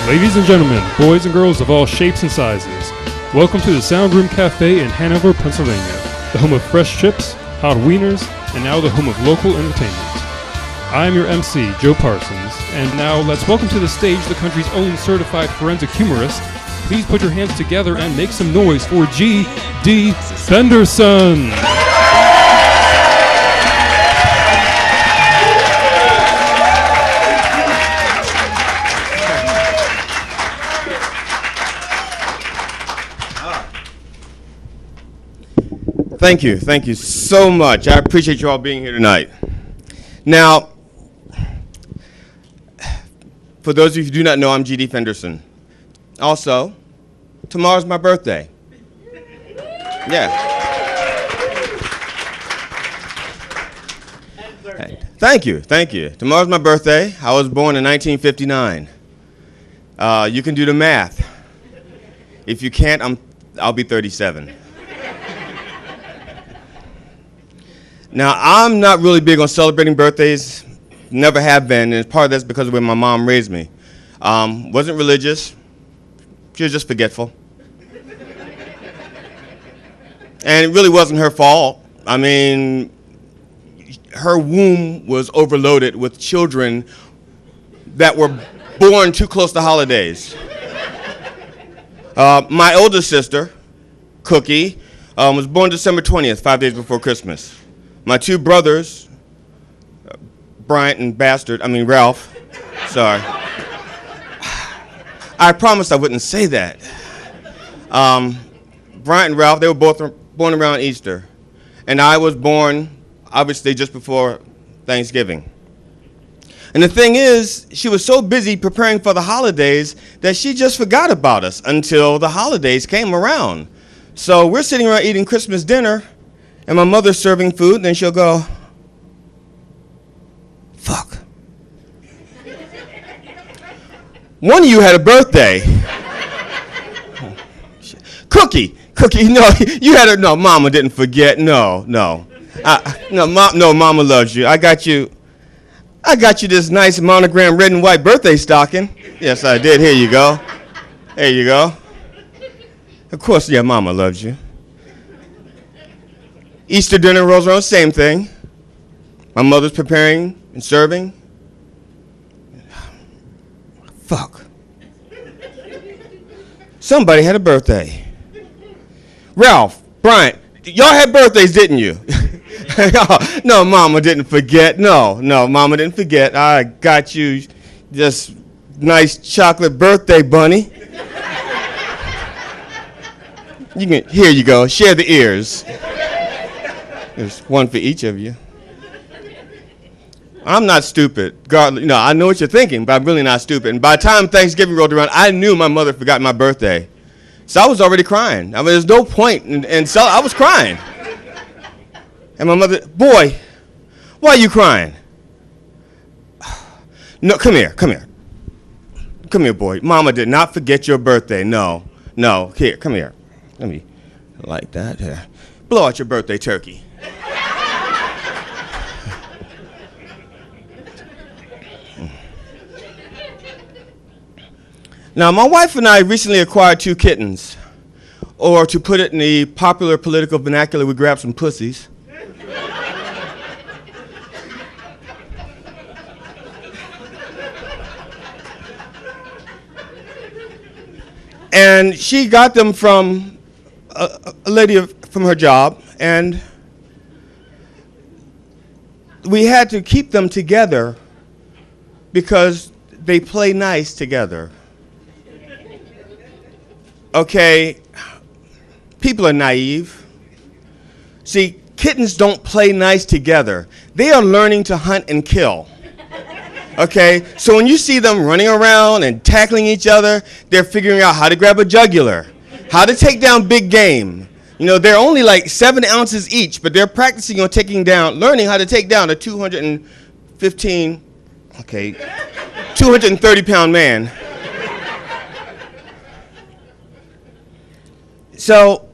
Ladies and gentlemen, boys and girls of all shapes and sizes, welcome to the Sound Room Cafe in Hanover, Pennsylvania, the home of fresh chips, hot wieners, and now the home of local entertainment. I am your MC, Joe Parsons, and now let's welcome to the stage the country's own certified forensic humorist. Please put your hands together and make some noise for G.D. Fenderson. Thank you so much. I appreciate you all being here tonight. Now, for those of you who do not know, I'm G.D. Fenderson. Also, tomorrow's my birthday. Yeah. Thank you. Tomorrow's my birthday. I was born in 1959. You can do the math. If you can't, I'll be 37. Now, I'm not really big on celebrating birthdays, never have been, and part of that's because of the way my mom raised me. Wasn't religious, she was just forgetful. And it really wasn't her fault. I mean, her womb was overloaded with children that were born too close to holidays. My older sister, Cookie, was born December 20th, 5 days before Christmas. My two brothers, Ralph, sorry. I promised I wouldn't say that. Bryant and Ralph, they were both born around Easter. And I was born, obviously, just before Thanksgiving. And the thing is, she was so busy preparing for the holidays that she just forgot about us until the holidays came around. So we're sitting around eating Christmas dinner, and my mother's serving food, and then she'll go, fuck. One of you had a birthday. Cookie, no, Mama didn't forget, no, Mama loves you. I got you this nice monogram red and white birthday stocking. Yes, I did, here you go. Of course, yeah, Mama loves you. Easter dinner rolls around, same thing. My mother's preparing and serving. Fuck. Somebody had a birthday. Ralph, Bryant, y'all had birthdays, didn't you? No, Mama didn't forget. No, Mama didn't forget. I got you this nice chocolate birthday bunny. Here you go, share the ears. There's one for each of you. I'm not stupid. God, I know what you're thinking, but I'm really not stupid. And by the time Thanksgiving rolled around, I knew my mother forgot my birthday. So I was already crying. I mean, there's no point in so I was crying. And my mother, boy, why are you crying? No, come here. Come here, boy. Mama did not forget your birthday. No. Here, come here. Let me like that. Yeah. Blow out your birthday turkey. Now, my wife and I recently acquired 2 kittens, or to put it in the popular political vernacular, we grabbed some pussies. And she got them from a lady from her job, and we had to keep them together because they play nice together. Okay, people are naive. See, kittens don't play nice together. They are learning to hunt and kill. Okay, so when you see them running around and tackling each other, they're figuring out how to grab a jugular, how to take down big game. They're only like 7 ounces each, but they're practicing on learning how to take down a 230-pound man. So,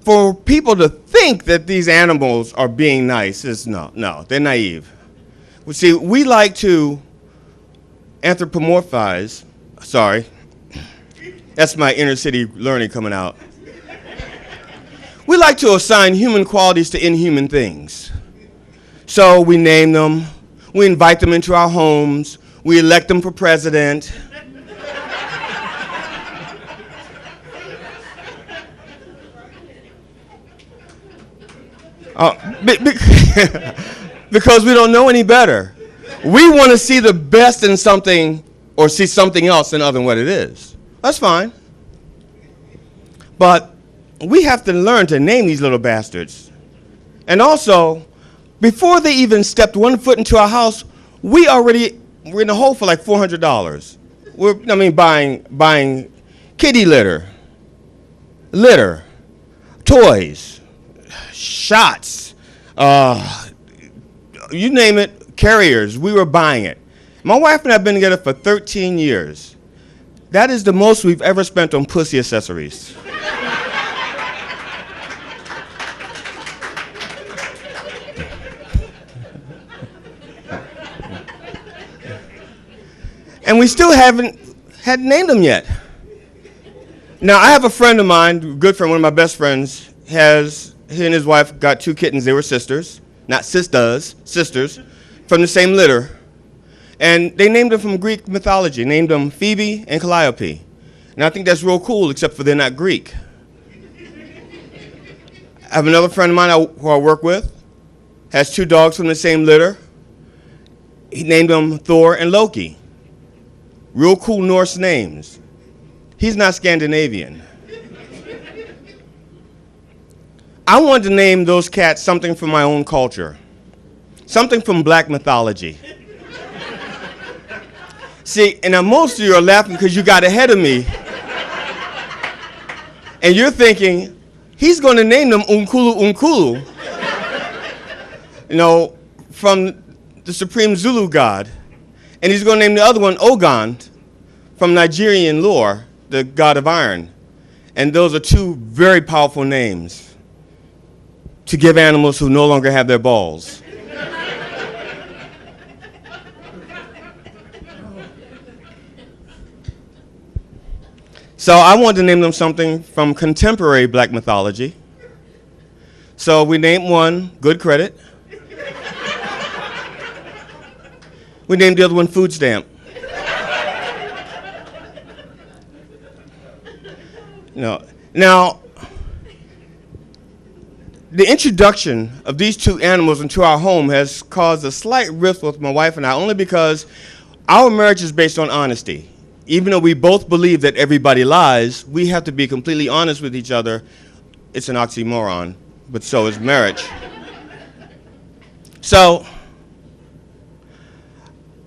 for people to think that these animals are being nice is no, they're naive. See, we like to anthropomorphize, sorry, that's my inner city learning coming out. We like to assign human qualities to inhuman things. So we name them, we invite them into our homes, we elect them for president. Because we don't know any better. We want to see the best in something or see something else other than what it is. That's fine. But we have to learn to name these little bastards. And also, before they even stepped 1 foot into our house, we're in the hole for like $400. We're buying kitty litter, toys, shots, you name it, carriers. We were buying it. My wife and I have been together for 13 years. That is the most we've ever spent on pussy accessories. And we still hadn't named them yet. Now, I have a friend of mine, a good friend, one of my best friends, he and his wife got 2 kittens. They were sisters, not sisters, sisters, from the same litter. And they named them from Greek mythology, named them Phoebe and Calliope. And I think that's real cool, except for they're not Greek. I have another friend of mine who I work with, has 2 dogs from the same litter. He named them Thor and Loki. Real cool Norse names. He's not Scandinavian. I wanted to name those cats something from my own culture, something from black mythology. See, and now most of you are laughing because you got ahead of me. And you're thinking, he's going to name them Unkulu Unkulu, from the supreme Zulu god. And he's going to name the other one Ogon, from Nigerian lore, the god of iron. And those are 2 very powerful names to give animals who no longer have their balls. So I wanted to name them something from contemporary black mythology. So we named one Good Credit. We named the other one Food Stamp. Now, the introduction of these 2 animals into our home has caused a slight rift with my wife and I, only because our marriage is based on honesty. Even though we both believe that everybody lies, we have to be completely honest with each other. It's an oxymoron, but so is marriage. So,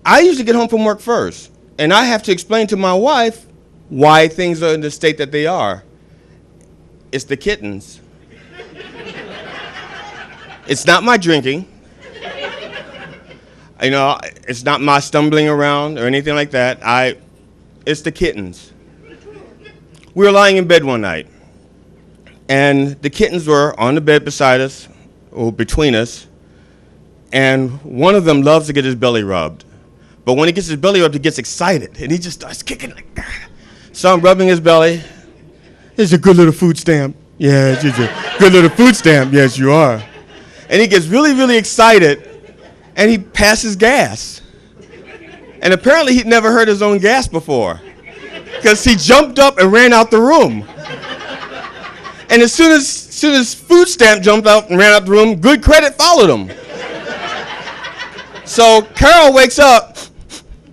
I usually get home from work first, and I have to explain to my wife why things are in the state that they are. It's the kittens. It's not my drinking. It's not my stumbling around or anything like that. It's the kittens. We were lying in bed one night, and the kittens were on the bed beside us, or between us, and one of them loves to get his belly rubbed. But when he gets his belly rubbed, he gets excited, and he just starts kicking like that. So I'm rubbing his belly. It's a good little food stamp. Yeah, it's a good little food stamp. Yes, you are. And he gets really, really excited, and he passes gas. And apparently he'd never heard his own gas before, because he jumped up and ran out the room. And as soon as Food Stamp jumped out and ran out the room, Good Credit followed him. So Carol wakes up,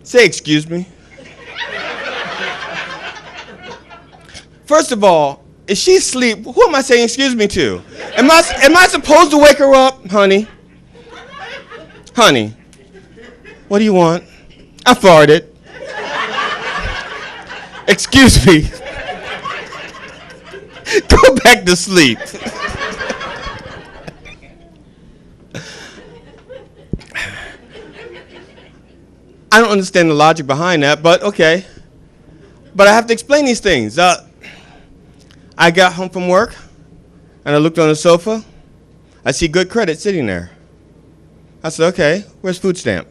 say, "Excuse me." First of all, is she asleep? Who am I saying excuse me to? Am I supposed to wake her up? Honey, what do you want? I farted. Excuse me. Go back to sleep. I don't understand the logic behind that, but okay. But I have to explain these things. I got home from work, and I looked on the sofa. I see Good Credit sitting there. I said, okay, where's Food Stamp?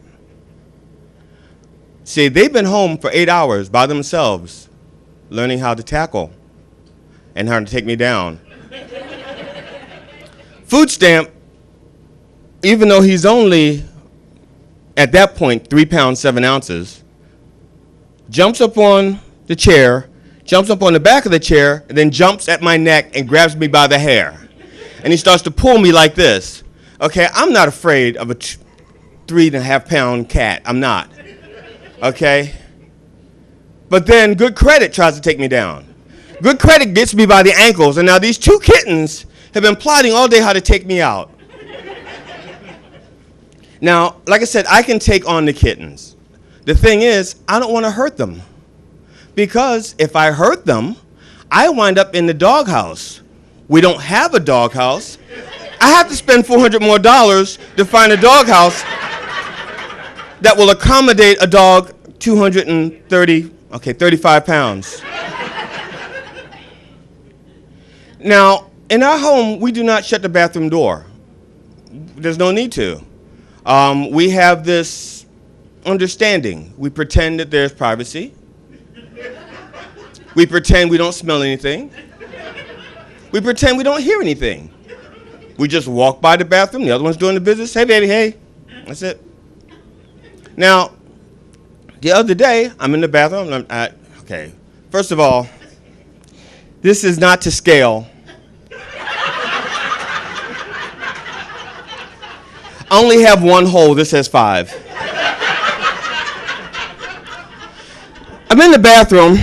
See, they've been home for 8 hours by themselves, learning how to tackle and how to take me down. Food stamp, even though he's only, at that point, 3 pounds, 7 ounces, jumps up on the chair, jumps up on the back of the chair, and then jumps at my neck and grabs me by the hair. And he starts to pull me like this. Okay, I'm not afraid of a 3.5 pound cat. I'm not. Okay? But then Good Credit tries to take me down. Good Credit gets me by the ankles, and now these 2 kittens have been plotting all day how to take me out. Now, like I said, I can take on the kittens. The thing is, I don't want to hurt them. Because if I hurt them, I wind up in the doghouse. We don't have a doghouse. I have to spend $400 more to find a doghouse that will accommodate a dog 35 pounds. Now, in our home, we do not shut the bathroom door. There's no need to. We have this understanding. We pretend that there's privacy. We pretend we don't smell anything. We pretend we don't hear anything. We just walk by the bathroom. The other one's doing the business. Hey, baby, hey. That's it. Now, the other day, I'm in the bathroom. Okay. First of all, this is not to scale. I only have 1 hole. This has 5. I'm in the bathroom,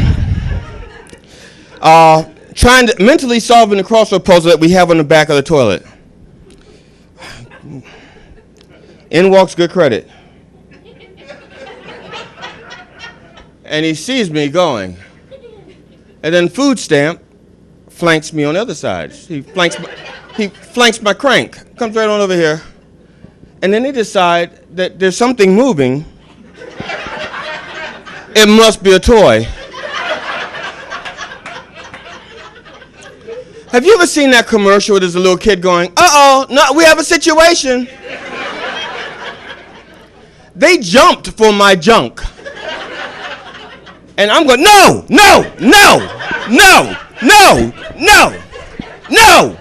trying to mentally solving the crossword puzzle that we have on the back of the toilet. In walks Good Credit. And he sees me going. And then Food Stamp flanks me on the other side. He flanks my crank. Comes right on over here. And then they decide that there's something moving. It must be a toy. Have you ever seen that commercial where there's a little kid going, uh-oh, no, we have a situation. They jumped for my junk. And I'm going, no, no, no, no, no, no, no,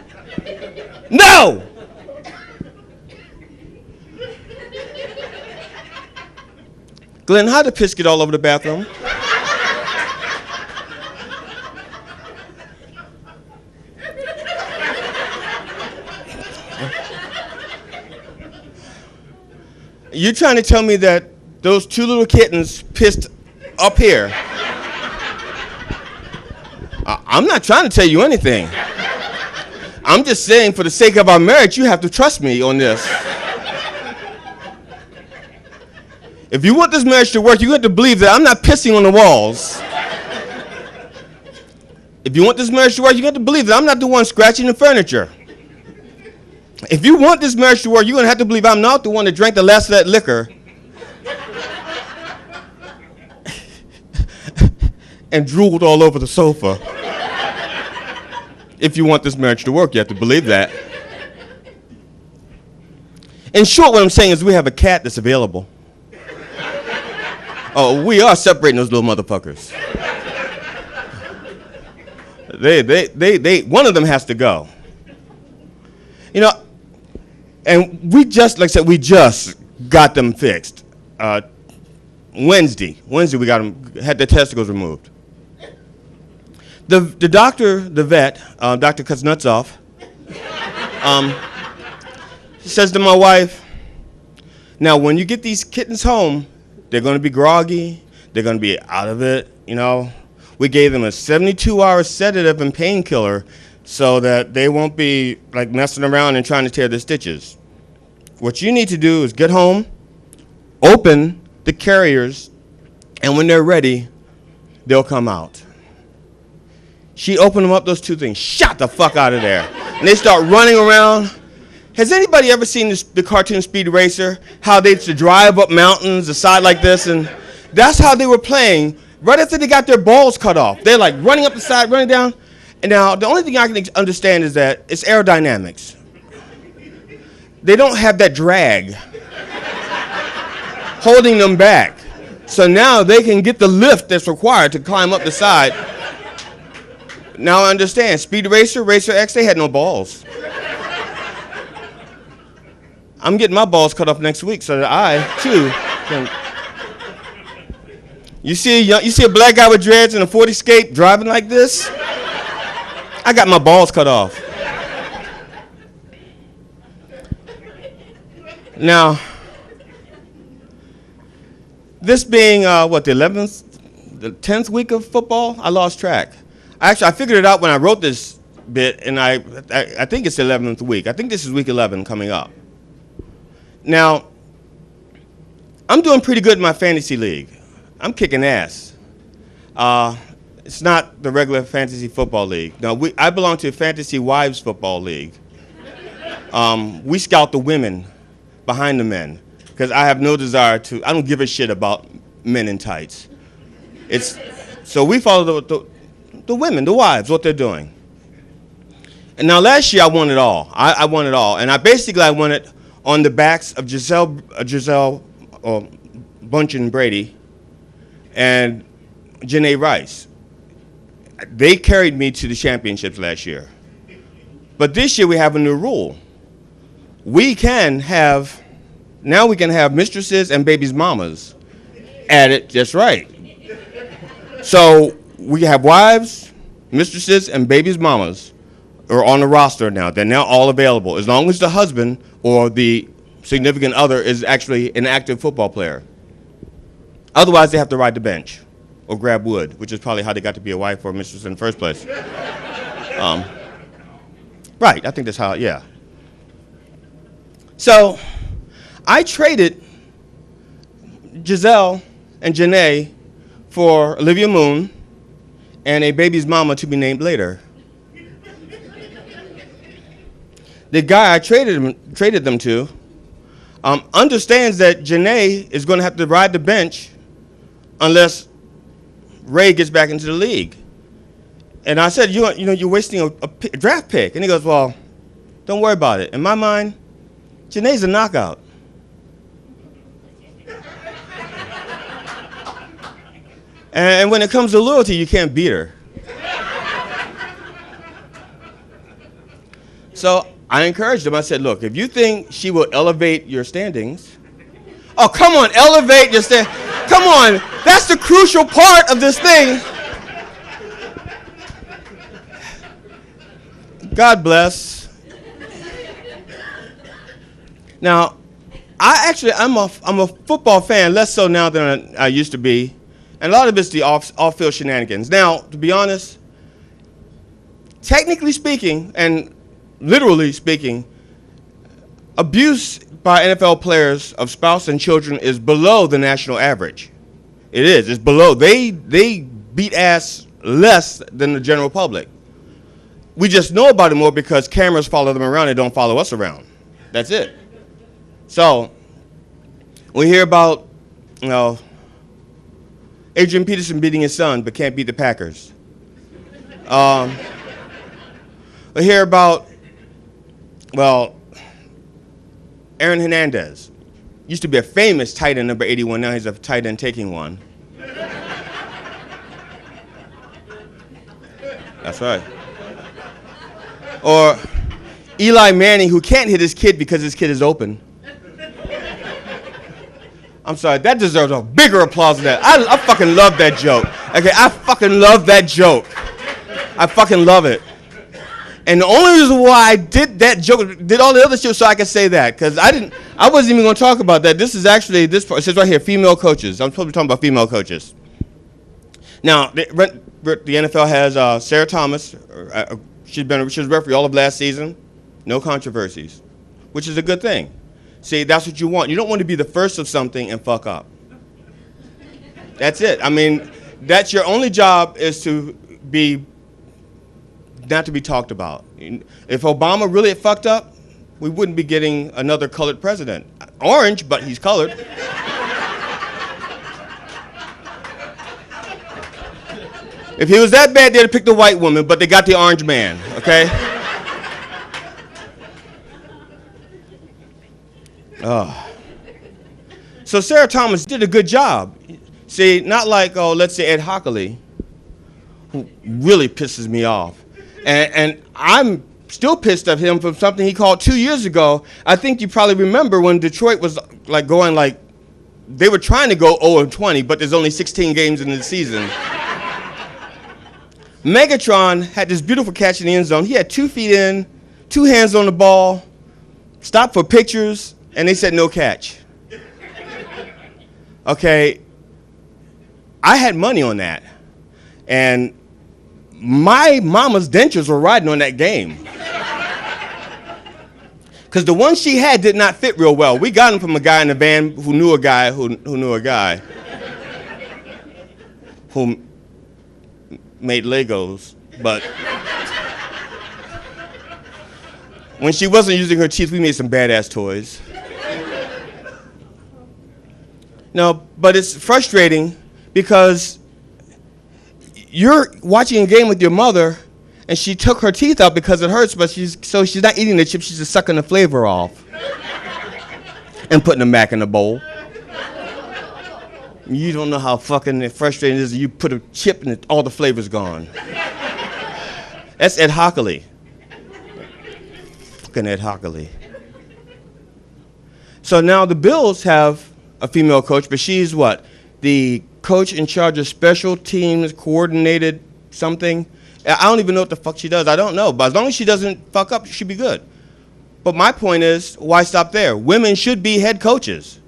no. Glenn, how did piss get all over the bathroom? You're trying to tell me that those 2 little kittens pissed up here? I'm not trying to tell you anything. I'm just saying, for the sake of our marriage, you have to trust me on this. If you want this marriage to work, you have to believe that I'm not pissing on the walls. If you want this marriage to work, you have to believe that I'm not the one scratching the furniture. If you want this marriage to work, you're going to have to believe I'm not the one that drank the last of that liquor and drooled all over the sofa. If you want this marriage to work, you have to believe that. In short, what I'm saying is we have a cat that's available. Oh, we are separating those little motherfuckers. One of them has to go. You know, and we just, like I said, we just got them fixed. Wednesday we got them, had their testicles removed. The doctor, the vet, Dr. Kuznetsov, says to my wife, now when you get these kittens home, they're going to be groggy. They're going to be out of it, you know. We gave them a 72-hour sedative and painkiller so that they won't be like messing around and trying to tear their stitches. What you need to do is get home, open the carriers, and when they're ready, they'll come out. She opened them up, those 2 things, shot the fuck out of there. And they start running around. Has anybody ever seen the cartoon Speed Racer? How they used to drive up mountains, the side like this, and that's how they were playing right after they got their balls cut off. They're like running up the side, running down. And now the only thing I can understand is that it's aerodynamics. They don't have that drag holding them back. So now they can get the lift that's required to climb up the side. Now I understand. Speed Racer, Racer X, they had no balls. I'm getting my balls cut off next week so that I, too, can. You see a black guy with dreads in a Ford Escape driving like this? I got my balls cut off. Now, this being, the 10th week of football, I lost track. Actually, I figured it out when I wrote this bit, and I think it's the 11th week. I think this is week 11 coming up. Now, I'm doing pretty good in my fantasy league. I'm kicking ass. It's not the regular fantasy football league. No, I belong to a fantasy wives football league. We scout the women behind the men because I have no desire to. I don't give a shit about men in tights. So we follow the women, the wives, what they're doing. And now last year I won it all. I won it all, and I won it on the backs of Giselle Bundchen Brady and Janae Rice. They carried me to the championships last year. But this year we have a new rule. We can have mistresses and babies' mamas added just right. So we have wives, mistresses, and babies' mamas are on the roster now. They're now all available as long as the husband or the significant other is actually an active football player. Otherwise, they have to ride the bench or grab wood, which is probably how they got to be a wife or a mistress in the first place. Right, I think that's how, yeah. So I traded Giselle and Janae for Olivia Moon and a baby's mama to be named later. The guy I traded them to understands that Janae is going to have to ride the bench unless Ray gets back into the league. And I said, you're wasting a draft pick. And he goes, well, don't worry about it. In my mind, Janae's a knockout. And when it comes to loyalty, you can't beat her. So I encouraged him. I said, look, if you think she will elevate your standings, oh, come on, elevate your standings. Come on, that's the crucial part of this thing. God bless. Now, I'm a football fan, less so now than I used to be, and a lot of it's the off-field shenanigans. Now, to be honest, technically speaking, and literally speaking, abuse by NFL players of spouse and children is below the national average. It is. It's below. They beat ass less than the general public. We just know about it more because cameras follow them around and don't follow us around. That's it. So we hear about, Adrian Peterson beating his son but can't beat the Packers. We hear about, Aaron Hernandez. Used to be a famous tight end, number 81. Now he's a tight end taking one. That's right. Or Eli Manning, who can't hit his kid because his kid is open. I'm sorry, that deserves a bigger applause than that. I fucking love that joke. Okay, I fucking love that joke. I fucking love it. And the only reason why I did that joke, did all the other shit so I could say that, because I wasn't even going to talk about that. This is actually, this part, it says right here, female coaches. I'm supposed to be talking about female coaches. Now, the NFL has Sarah Thomas. She was referee all of last season. No controversies, which is a good thing. See, that's what you want. You don't want to be the first of something and fuck up. That's it. I mean, that's your only job is to be not to be talked about. If Obama really had fucked up, we wouldn't be getting another colored president. Orange, but he's colored. If he was that bad, they'd have picked a white woman, but they got the orange man, okay? So Sarah Thomas did a good job. See, not like, oh, let's say Ed Hockley, who really pisses me off. And I'm still pissed at him from something he called 2 years ago. I think you probably remember when Detroit was like going like, they were trying to go 0-20, but there's only 16 games in the season. Megatron had this beautiful catch in the end zone. He had 2 feet in, 2 hands on the ball, stopped for pictures, and they said no catch. Okay, I had money on that. And my mama's dentures were riding on that game. Because the one she had did not fit real well. We got them from a guy in the van who knew a guy who knew a guy who made Legos. But when she wasn't using her teeth, we made some badass toys. No, but it's frustrating because you're watching a game with your mother, and she took her teeth out because it hurts, but she's not eating the chips, she's just sucking the flavor off and putting them back in the bowl. You don't know how fucking frustrating it is. You put a chip and all the flavor's gone. That's Ed Hockley. Fucking Ed Hockley. So now the Bills have a female coach, but she's what? The coach in charge of special teams, coordinated something. I don't even know what the fuck she does. I don't know. But as long as she doesn't fuck up, she should be good. But my point is, why stop there? Women should be head coaches.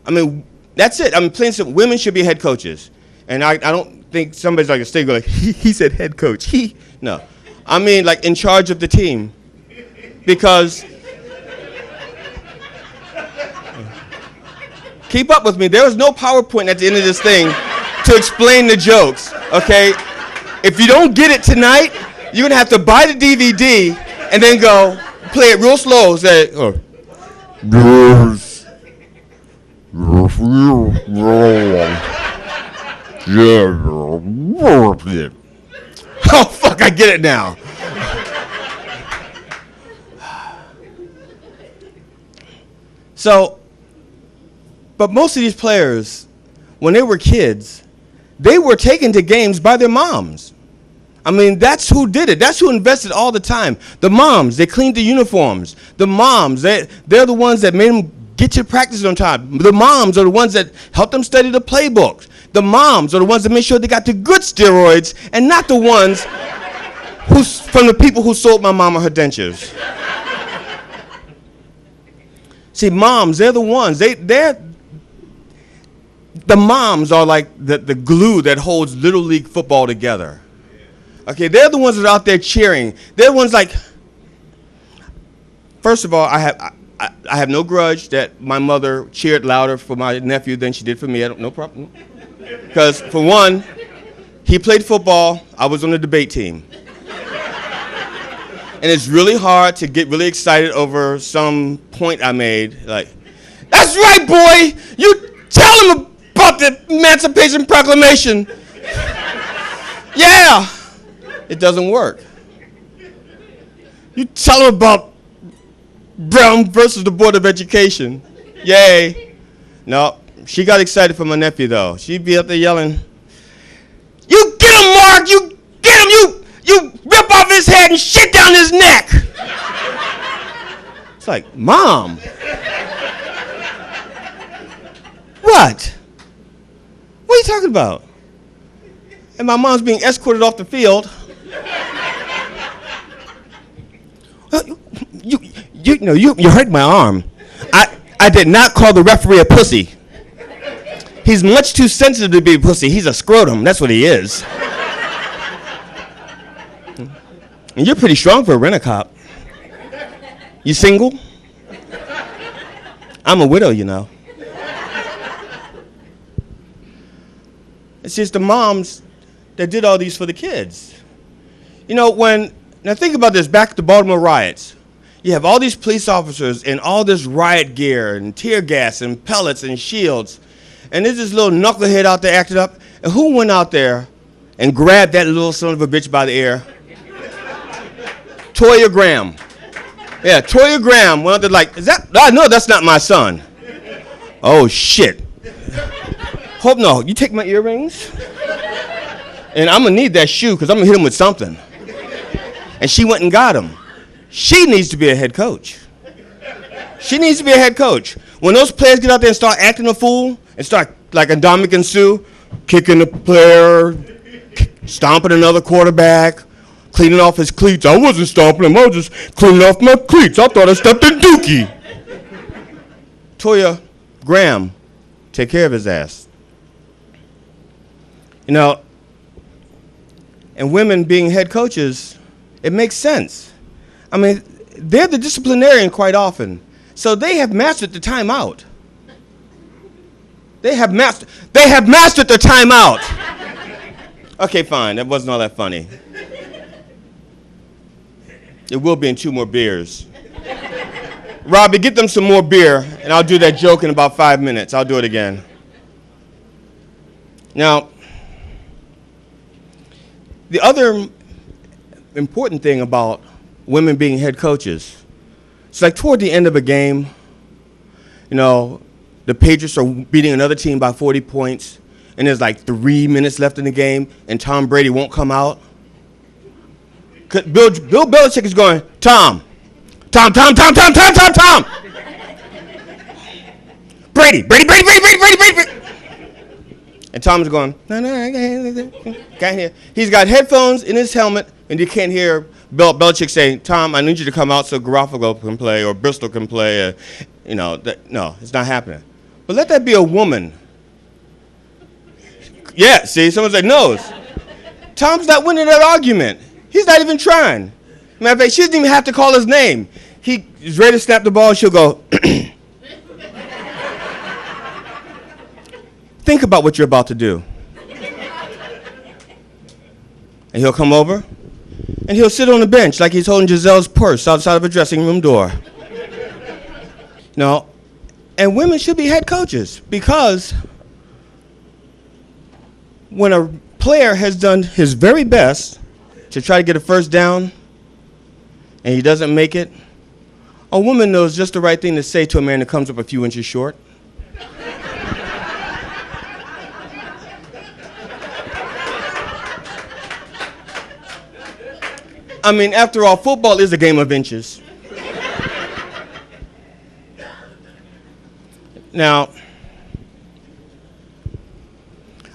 I mean, that's it. I mean, plain simple, women should be head coaches. And I don't think somebody's like a stay going, he said head coach. No. I mean, like in charge of the team. Because, keep up with me. There was no PowerPoint at the end of this thing to explain the jokes, okay? If you don't get it tonight, you're gonna have to buy the DVD and then go play it real slow. Say, oh. Oh fuck, I get it now. So, but most of these players, when they were kids, they were taken to games by their moms. I mean, that's who did it. That's who invested all the time. The moms, they cleaned the uniforms. The moms, they're the ones that made them get to practice on time. The moms are the ones that helped them study the playbook. The moms are the ones that made sure they got the good steroids and not the ones from the people who sold my mama her dentures. See, moms, they're the ones. The moms are like the glue that holds Little League football together. Okay, they're the ones that are out there cheering. They're the ones like, first of all, I have no grudge that my mother cheered louder for my nephew than she did for me. No problem. Because, for one, he played football. I was on the debate team. And it's really hard to get really excited over some point I made. Like, that's right, boy! You tell him about the Emancipation Proclamation. Yeah! It doesn't work. You tell him about Brown versus the Board of Education. Yay. No, she got excited for my nephew, though. She'd be up there yelling, "You get him, Mark! You get him! You rip off his head and shit down his neck!" It's like, Mom. What? What are you talking about? And my mom's being escorted off the field. You hurt my arm. I did not call the referee a pussy. He's much too sensitive to be a pussy. He's a scrotum. That's what he is. And you're pretty strong for a rent-a-cop. You single? I'm a widow, you know. It's just the moms that did all these for the kids. You know, now think about this, back at the Baltimore riots. You have all these police officers in all this riot gear and tear gas and pellets and shields. And there's this little knucklehead out there acting up. And who went out there and grabbed that little son of a bitch by the ear? Toya Graham. Yeah, Toya Graham went out there like, no, that's not my son. Oh, shit. Hope no. You take my earrings, and I'm going to need that shoe because I'm going to hit him with something. And she went and got him. She needs to be a head coach. She needs to be a head coach. When those players get out there and start acting a fool and start like Ndamukong Suh, kicking the player, stomping another quarterback, cleaning off his cleats. I wasn't stomping him. I was just cleaning off my cleats. I thought I stepped in Dookie. Toya Graham, take care of his ass. You know, and women being head coaches, it makes sense. I mean, they're the disciplinarian quite often. So they have mastered the timeout. They have mastered the timeout. Okay, fine. That wasn't all that funny. It will be in 2 more beers. Robbie, get them some more beer, and I'll do that joke in about 5 minutes. I'll do it again. Now, the other important thing about women being head coaches, it's like toward the end of a game, you know, the Patriots are beating another team by 40 points, and there's like 3 minutes left in the game, and Tom Brady won't come out. Bill Belichick is going, Tom. Brady. And Tom's going, no, I can't hear. He's got headphones in his helmet, and you can't hear Belichick saying, Tom, I need you to come out so Garofalo can play or Bristol can play. No, it's not happening. But let that be a woman. Yeah, see, someone said knows. Tom's not winning that argument. He's not even trying. Matter of fact, she doesn't even have to call his name. He's ready to snap the ball, and she'll go, think about what you're about to do. And he'll come over, and he'll sit on the bench like he's holding Giselle's purse outside of a dressing room door. No, and women should be head coaches because when a player has done his very best to try to get a first down and he doesn't make it, a woman knows just the right thing to say to a man that comes up a few inches short. I mean, after all, football is a game of inches. Now,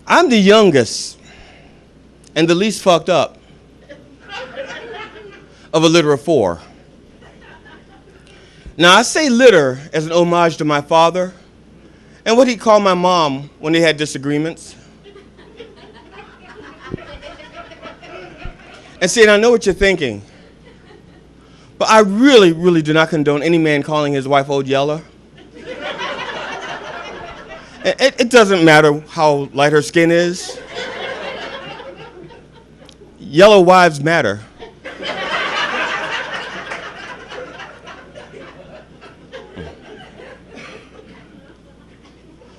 I'm the youngest and the least fucked up of a litter of 4. Now, I say litter as an homage to my father and what he called my mom when they had disagreements. And see, and I know what you're thinking, but I really, really do not condone any man calling his wife Old Yeller. It doesn't matter how light her skin is. Yellow wives matter.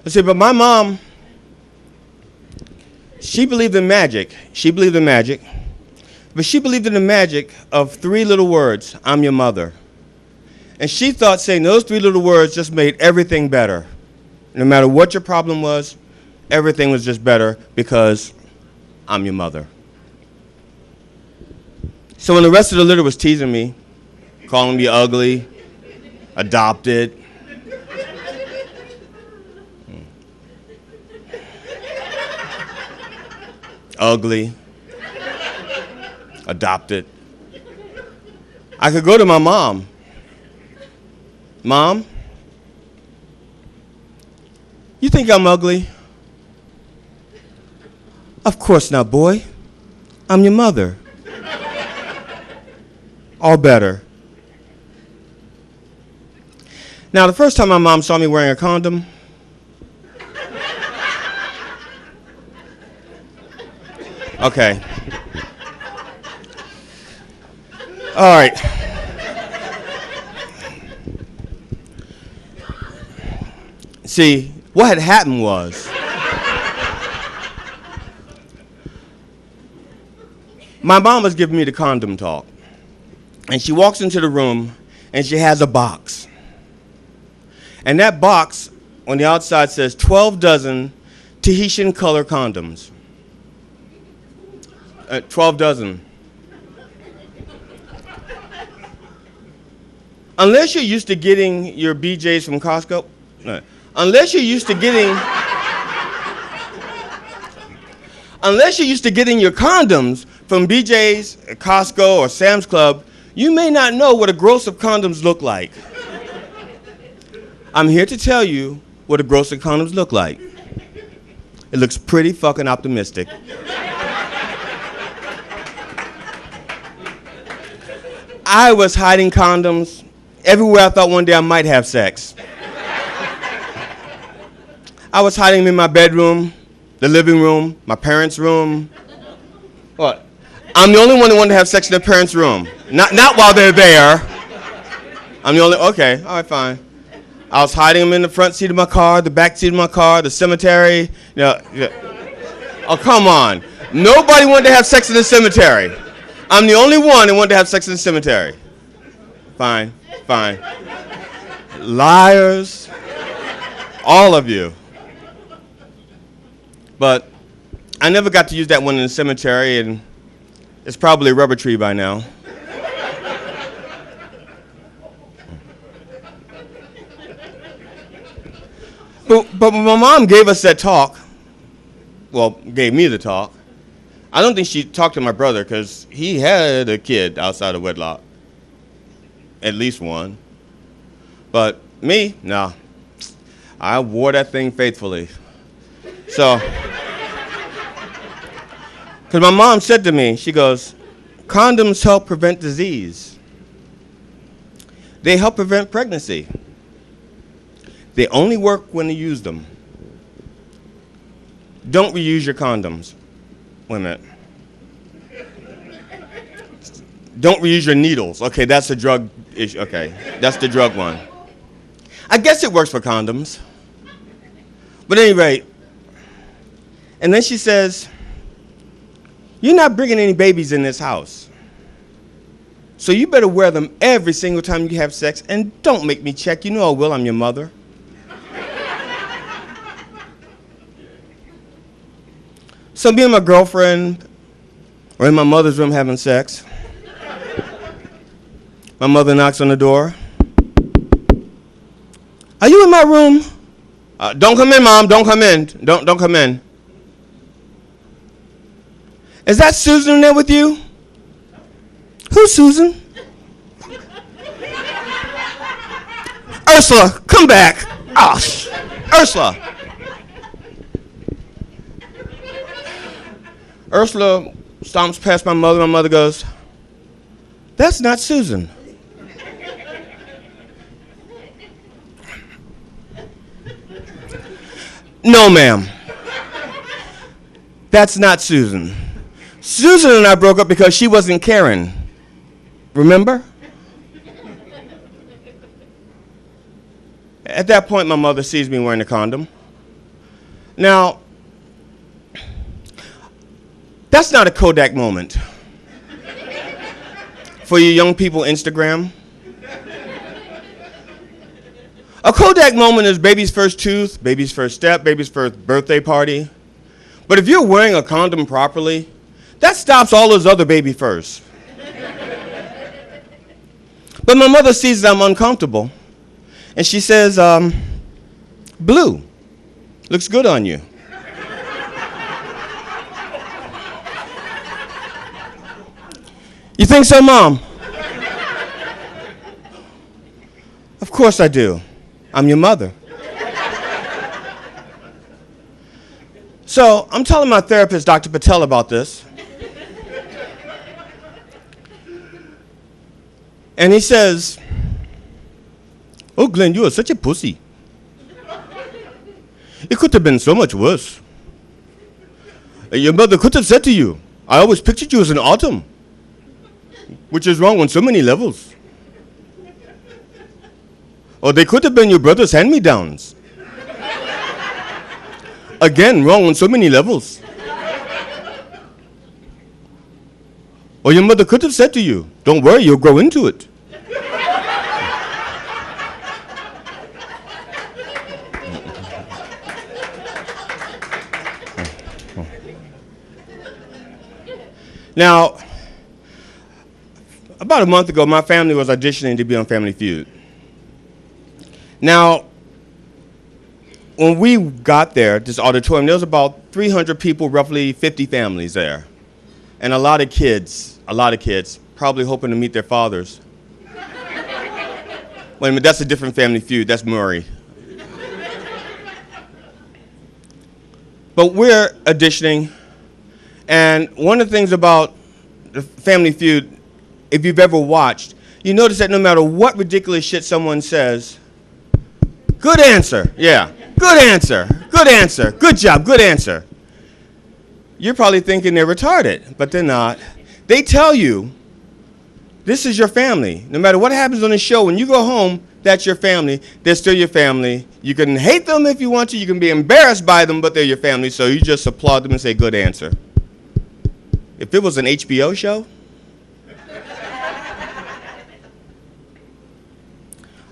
I say, but my mom, she believed in magic. But she believed in the magic of 3 little words, I'm your mother. And she thought saying those 3 little words just made everything better. No matter what your problem was, everything was just better because I'm your mother. So when the rest of the litter was teasing me, calling me ugly, adopted, ugly, adopted, I could go to my mom. Mom, you think I'm ugly? Of course not, boy. I'm your mother. All better. Now, the first time my mom saw me wearing a condom, okay. All right. See, what had happened was my mom was giving me the condom talk. And she walks into the room and she has a box. And that box on the outside says 12 dozen Tahitian color condoms. 12 dozen. Unless you're used to getting your BJs from Costco, no. Unless you're used to getting your condoms from BJ's, Costco, or Sam's Club, you may not know what a gross of condoms look like. I'm here to tell you what a gross of condoms look like. It looks pretty fucking optimistic. I was hiding condoms everywhere I thought one day I might have sex. I was hiding them in my bedroom, the living room, my parents' room. What? I'm the only one that wanted to have sex in their parents' room. Not while they're there. I'm the only, okay, all right, fine. I was hiding them in the front seat of my car, the back seat of my car, the cemetery. Yeah. Oh, come on. Nobody wanted to have sex in the cemetery. I'm the only one that wanted to have sex in the cemetery. Fine. Liars. All of you. But I never got to use that one in the cemetery, and it's probably a rubber tree by now. But when my mom gave us that talk, well, gave me the talk, I don't think she talked to my brother because he had a kid outside of wedlock. At least one. But me, no. I wore that thing faithfully. So, because my mom said to me, she goes, condoms help prevent disease. They help prevent pregnancy. They only work when you use them. Don't reuse your condoms. Wait a minute. Don't reuse your needles. Okay, that's the drug issue. Okay, that's the drug one. I guess it works for condoms. But at any rate, and then she says, you're not bringing any babies in this house. So you better wear them every single time you have sex, and don't make me check. You know I will, I'm your mother. So me and my girlfriend are in my mother's room having sex. My mother knocks on the door. Are you in my room? Don't come in, Mom. Don't come in. Don't come in. Is that Susan in there with you? Who's Susan? Ursula, come back. Oh, Ursula. Ursula stomps past my mother. My mother goes, that's not Susan. No, ma'am. That's not Susan. Susan and I broke up because she wasn't caring. Remember? At that point, my mother sees me wearing a condom. Now, that's not a Kodak moment. For you young people, Instagram. A Kodak moment is baby's first tooth, baby's first step, baby's first birthday party. But if you're wearing a condom properly, that stops all those other baby firsts. But my mother sees that I'm uncomfortable, and she says, blue, looks good on you. You think so, Mom? Of course I do. I'm your mother. So I'm telling my therapist, Dr. Patel, about this. And he says, oh, Glenn, you are such a pussy. It could have been so much worse. Your mother could have said to you, I always pictured you as an autumn, which is wrong on so many levels. Or they could have been your brother's hand-me-downs. Again, wrong on so many levels. Or your mother could have said to you, don't worry, you'll grow into it. Now, about a month ago, my family was auditioning to be on Family Feud. Now, when we got there, this auditorium, there was about 300 people, roughly 50 families there. And a lot of kids, probably hoping to meet their fathers. Wait a minute, that's a different Family Feud, that's Murray. But we're auditioning, and one of the things about the Family Feud, if you've ever watched, you notice that no matter what ridiculous shit someone says, good answer, yeah, good answer, good job, good answer. You're probably thinking they're retarded, but they're not. They tell you, this is your family. No matter what happens on the show, when you go home, that's your family. They're still your family. You can hate them if you want to. You can be embarrassed by them, but they're your family. So you just applaud them and say, good answer. If it was an HBO show,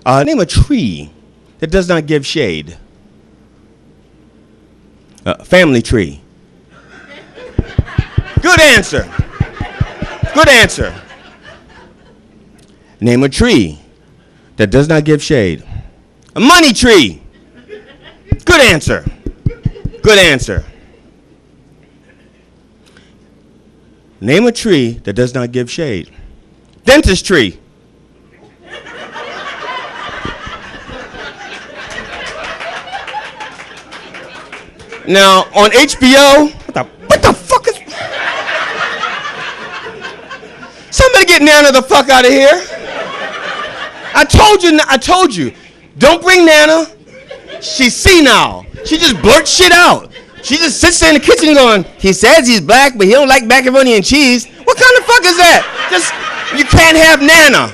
name a tree that does not give shade. Family tree. Good answer. Good answer. Name a tree that does not give shade. A money tree. Good answer. Good answer. Name a tree that does not give shade. Dentist tree. Now, on HBO, what the fuck is... Somebody get Nana the fuck out of here. I told you, don't bring Nana. She's senile. She just blurts shit out. She just sits there in the kitchen going, he says he's black, but he don't like macaroni and cheese. What kind of fuck is that? You can't have Nana.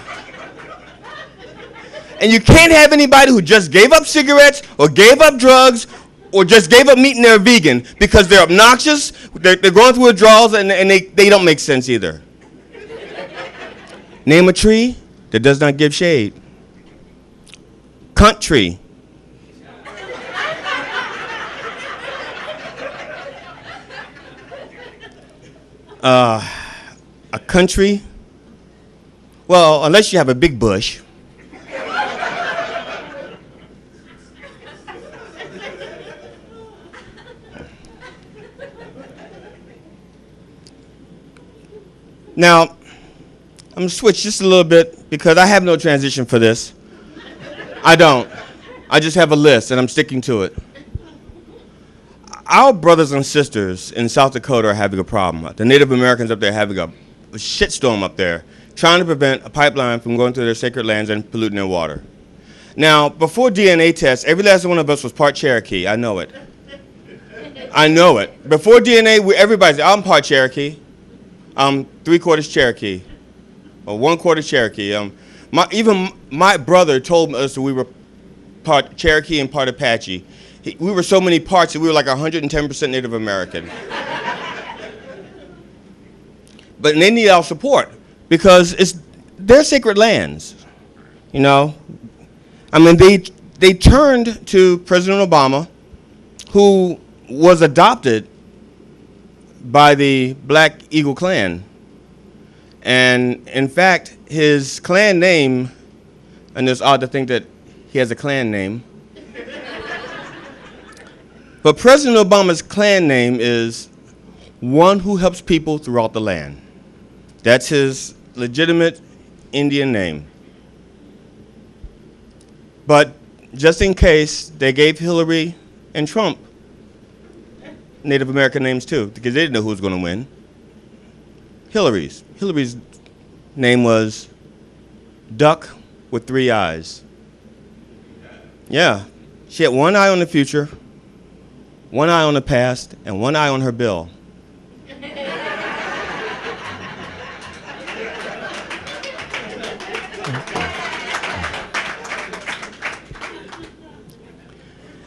And you can't have anybody who just gave up cigarettes or gave up drugs or just gave up meat and they're vegan because they're obnoxious, they're going through withdrawals, and they don't make sense either. Name a tree that does not give shade. Cunt tree. A country. Well, unless you have a big bush. Now, I'm going to switch just a little bit because I have no transition for this. I don't. I just have a list and I'm sticking to it. Our brothers and sisters in South Dakota are having a problem. The Native Americans up there are having a shitstorm up there, trying to prevent a pipeline from going through their sacred lands and polluting their water. Now, before DNA tests, every last one of us was part Cherokee. I know it. I know it. Before DNA, I'm part Cherokee. I'm 3/4 Cherokee. Or 1/4 Cherokee. Even my brother told us that we were part Cherokee and part Apache. We were so many parts that we were like 110% Native American. But they need our support because it's their sacred lands. You know, I mean, they turned to President Obama, who was adopted by the Black Eagle Clan. And in fact, his clan name, and it's odd to think that he has a clan name, but President Obama's clan name is one who helps people throughout the land. That's his legitimate Indian name. But just in case, they gave Hillary and Trump Native American names too, because they didn't know who was going to win. Hillary's name was Duck with 3 eyes. Yeah, she had one eye on the future, one eye on the past, and one eye on her bill.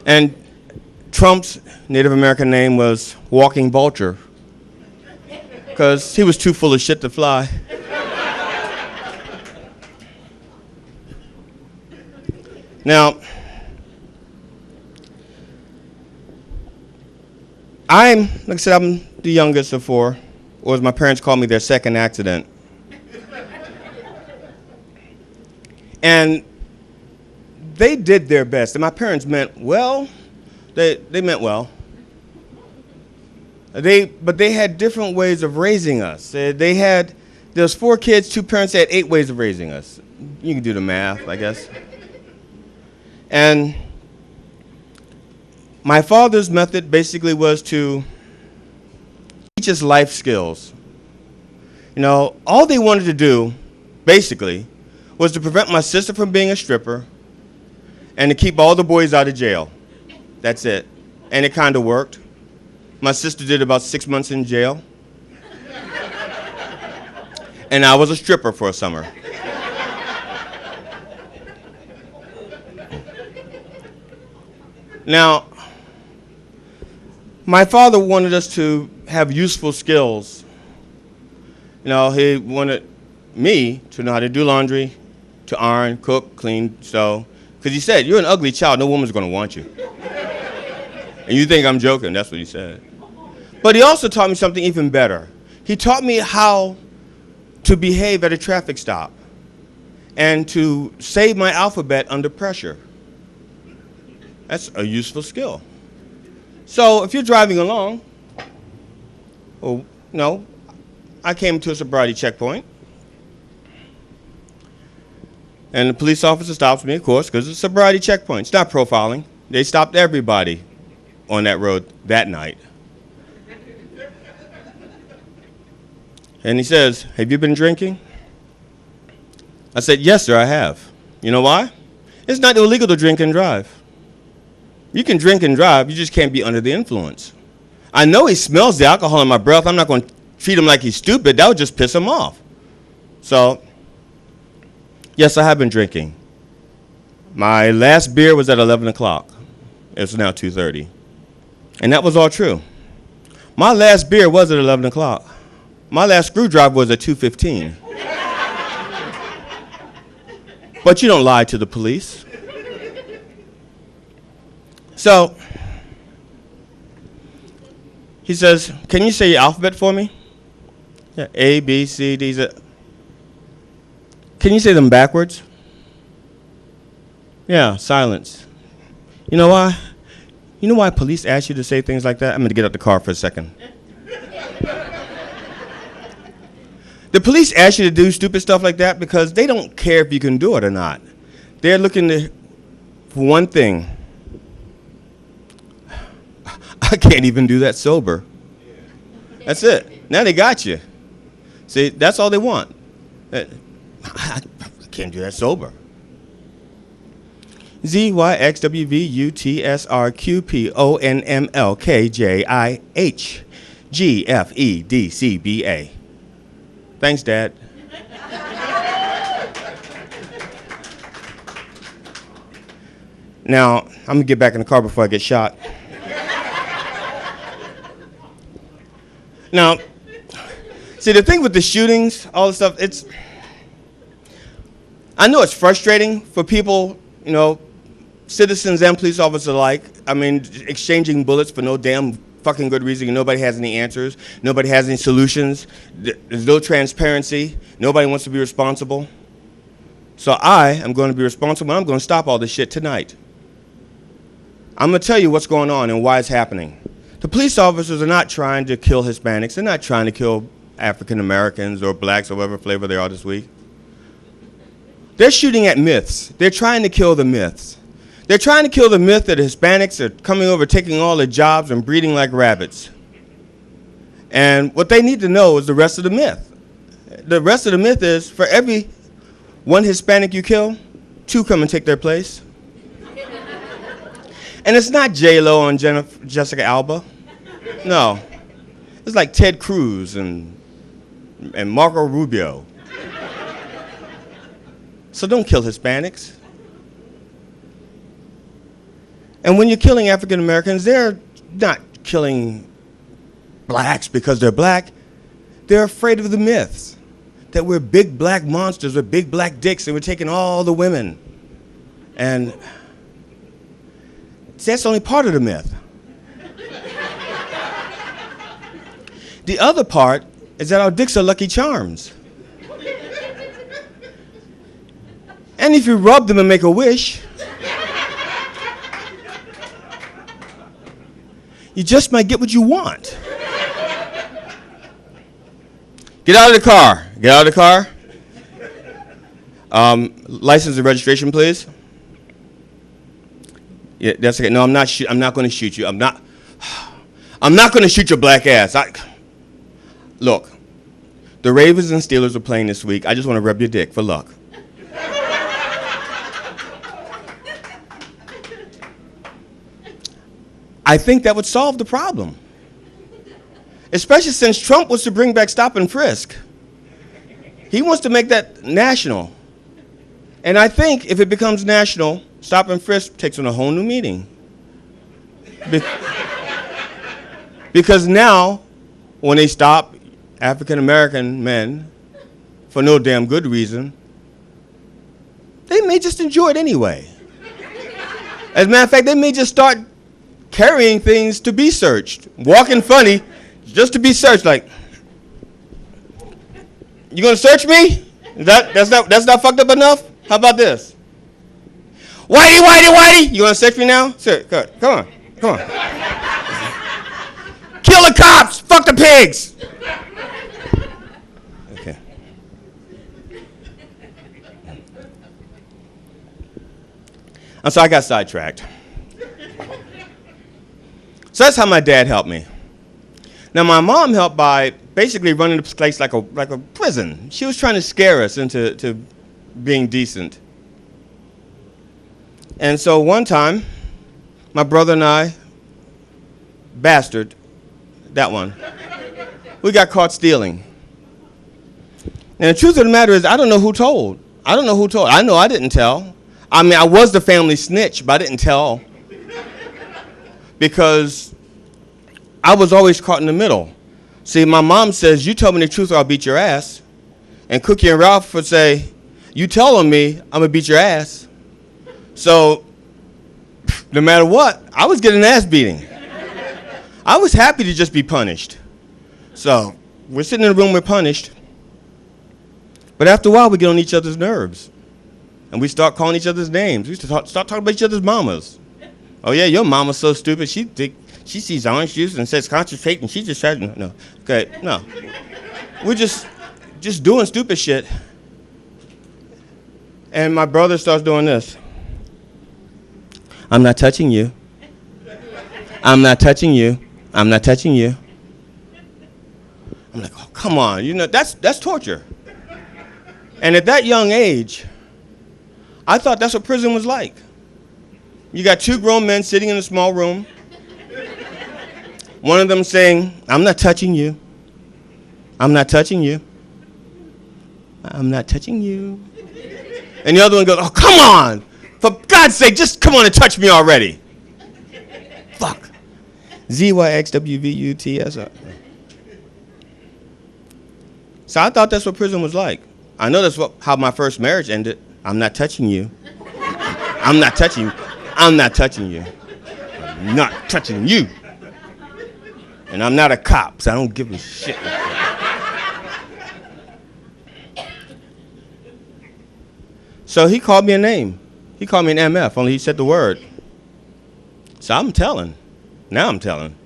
And Trump's Native American name was Walking Vulture because he was too full of shit to fly. Now, like I said, I'm the youngest of 4. or as my parents call me, their second accident. And they did their best, and my parents meant well. They meant well. But they had different ways of raising us. There was 4 kids, 2 parents had 8 ways of raising us. You can do the math, I guess. And my father's method basically was to teach us life skills. You know, all they wanted to do, basically, was to prevent my sister from being a stripper and to keep all the boys out of jail. That's it. And it kind of worked. My sister did about 6 months in jail. And I was a stripper for a summer. Now, my father wanted us to have useful skills. You know, he wanted me to know how to do laundry, to iron, cook, clean, sew. Because he said, you're an ugly child, no woman's going to want you. And you think I'm joking, that's what he said. But he also taught me something even better. He taught me how to behave at a traffic stop and to save my alphabet under pressure. That's a useful skill. So if you're driving along, I came to a sobriety checkpoint. And the police officer stops me, of course, because it's a sobriety checkpoint. It's not profiling. They stopped everybody on that road that night. And he says, have you been drinking? I said, yes, sir, I have. You know why? It's not illegal to drink and drive. You can drink and drive, you just can't be under the influence. I know he smells the alcohol in my breath. I'm not going to treat him like he's stupid. That would just piss him off. So, yes, I have been drinking. My last beer was at 11 o'clock. It's now 2:30. And that was all true. My last beer was at 11 o'clock. My last screwdriver was at 2:15. But you don't lie to the police. So, he says, can you say your alphabet for me? Yeah, A, B, C, D, Z. Can you say them backwards? Yeah, silence. You know why? You know why police ask you to say things like that? I'm going to get out the car for a second. The police ask you to do stupid stuff like that because they don't care if you can do it or not. They're looking for one thing. I can't even do that sober. That's it. Now they got you. See, that's all they want. I can't do that sober. ZYXWV UTSRQPONMLKJIHGFEDCBA. Thanks, Dad. Now, I'm going to get back in the car before I get shot. Now, see, the thing with the shootings, all this stuff, I know it's frustrating for people, you know, citizens and police officers alike. I mean, exchanging bullets for no damn fucking good reason. Nobody has any answers. Nobody has any solutions. There's no transparency. Nobody wants to be responsible. So I am going to be responsible, and I'm going to stop all this shit tonight. I'm going to tell you what's going on and why it's happening. The police officers are not trying to kill Hispanics. They're not trying to kill African Americans or blacks or whatever flavor they are this week. They're shooting at myths. They're trying to kill the myths. They're trying to kill the myth that Hispanics are coming over, taking all the jobs and breeding like rabbits. And what they need to know is the rest of the myth. The rest of the myth is for every one Hispanic you kill, 2 come and take their place. And it's not J-Lo and Jessica Alba. No. It's like Ted Cruz and Marco Rubio. So don't kill Hispanics. And when you're killing African Americans, they're not killing blacks because they're black. They're afraid of the myths that we're big black monsters with big black dicks and we're taking all the women. And that's only part of the myth. The other part is that our dicks are Lucky Charms. And if you rub them and make a wish, you just might get what you want. Get out of the car. Get out of the car. License and registration, please. Yeah, that's okay. No, I'm not going to shoot you. I'm not going to shoot your black ass. Look, the Ravens and Steelers are playing this week. I just want to rub your dick for luck. I think that would solve the problem. Especially since Trump wants to bring back stop and frisk. He wants to make that national. And I think if it becomes national, stop and frisk takes on a whole new meaning. Because now, when they stop African American men for no damn good reason, they may just enjoy it anyway. As a matter of fact, they may just start carrying things to be searched, walking funny just to be searched. Like, you gonna search me? That's not fucked up enough? How about this? Whitey, whitey, whitey! You gonna search me now? Sir, come on. Kill the cops! Fuck the pigs! Okay. And so I got sidetracked. So that's how my dad helped me. Now my mom helped by basically running the place like a prison. She was trying to scare us into being decent. And so one time, my brother and I, bastard, that one, we got caught stealing. And the truth of the matter is, I don't know who told. I know I didn't tell. I mean, I was the family snitch, but I didn't tell. Because I was always caught in the middle. See, my mom says, you tell me the truth or I'll beat your ass. And Cookie and Ralph would say, you tell on me, I'm going to beat your ass. So, no matter what, I was getting an ass beating. I was happy to just be punished. So, we're sitting in the room, we're punished. But after a while, we get on each other's nerves. And we start calling each other's names. We start talking about each other's mamas. Oh yeah, your mama's so stupid. She sees orange juice and says concentrate, and she just says no. Okay, no. We're just doing stupid shit. And my brother starts doing this. I'm not touching you. I'm not touching you. I'm not touching you. I'm like, oh, come on. You know, that's torture. And at that young age, I thought that's what prison was like. You got two grown men sitting in a small room. One of them saying, I'm not touching you. I'm not touching you. I'm not touching you. And the other one goes, oh, come on. For God's sake, just come on and touch me already. Fuck. ZYXWVUTS. So I thought that's what prison was like. I know that's how my first marriage ended. I'm not touching you. I'm not touching you. I'm not touching you. I'm not touching you. And I'm not a cop, so I don't give a shit. So he called me a name. He called me an MF, only he said the word. So I'm telling. Now I'm telling.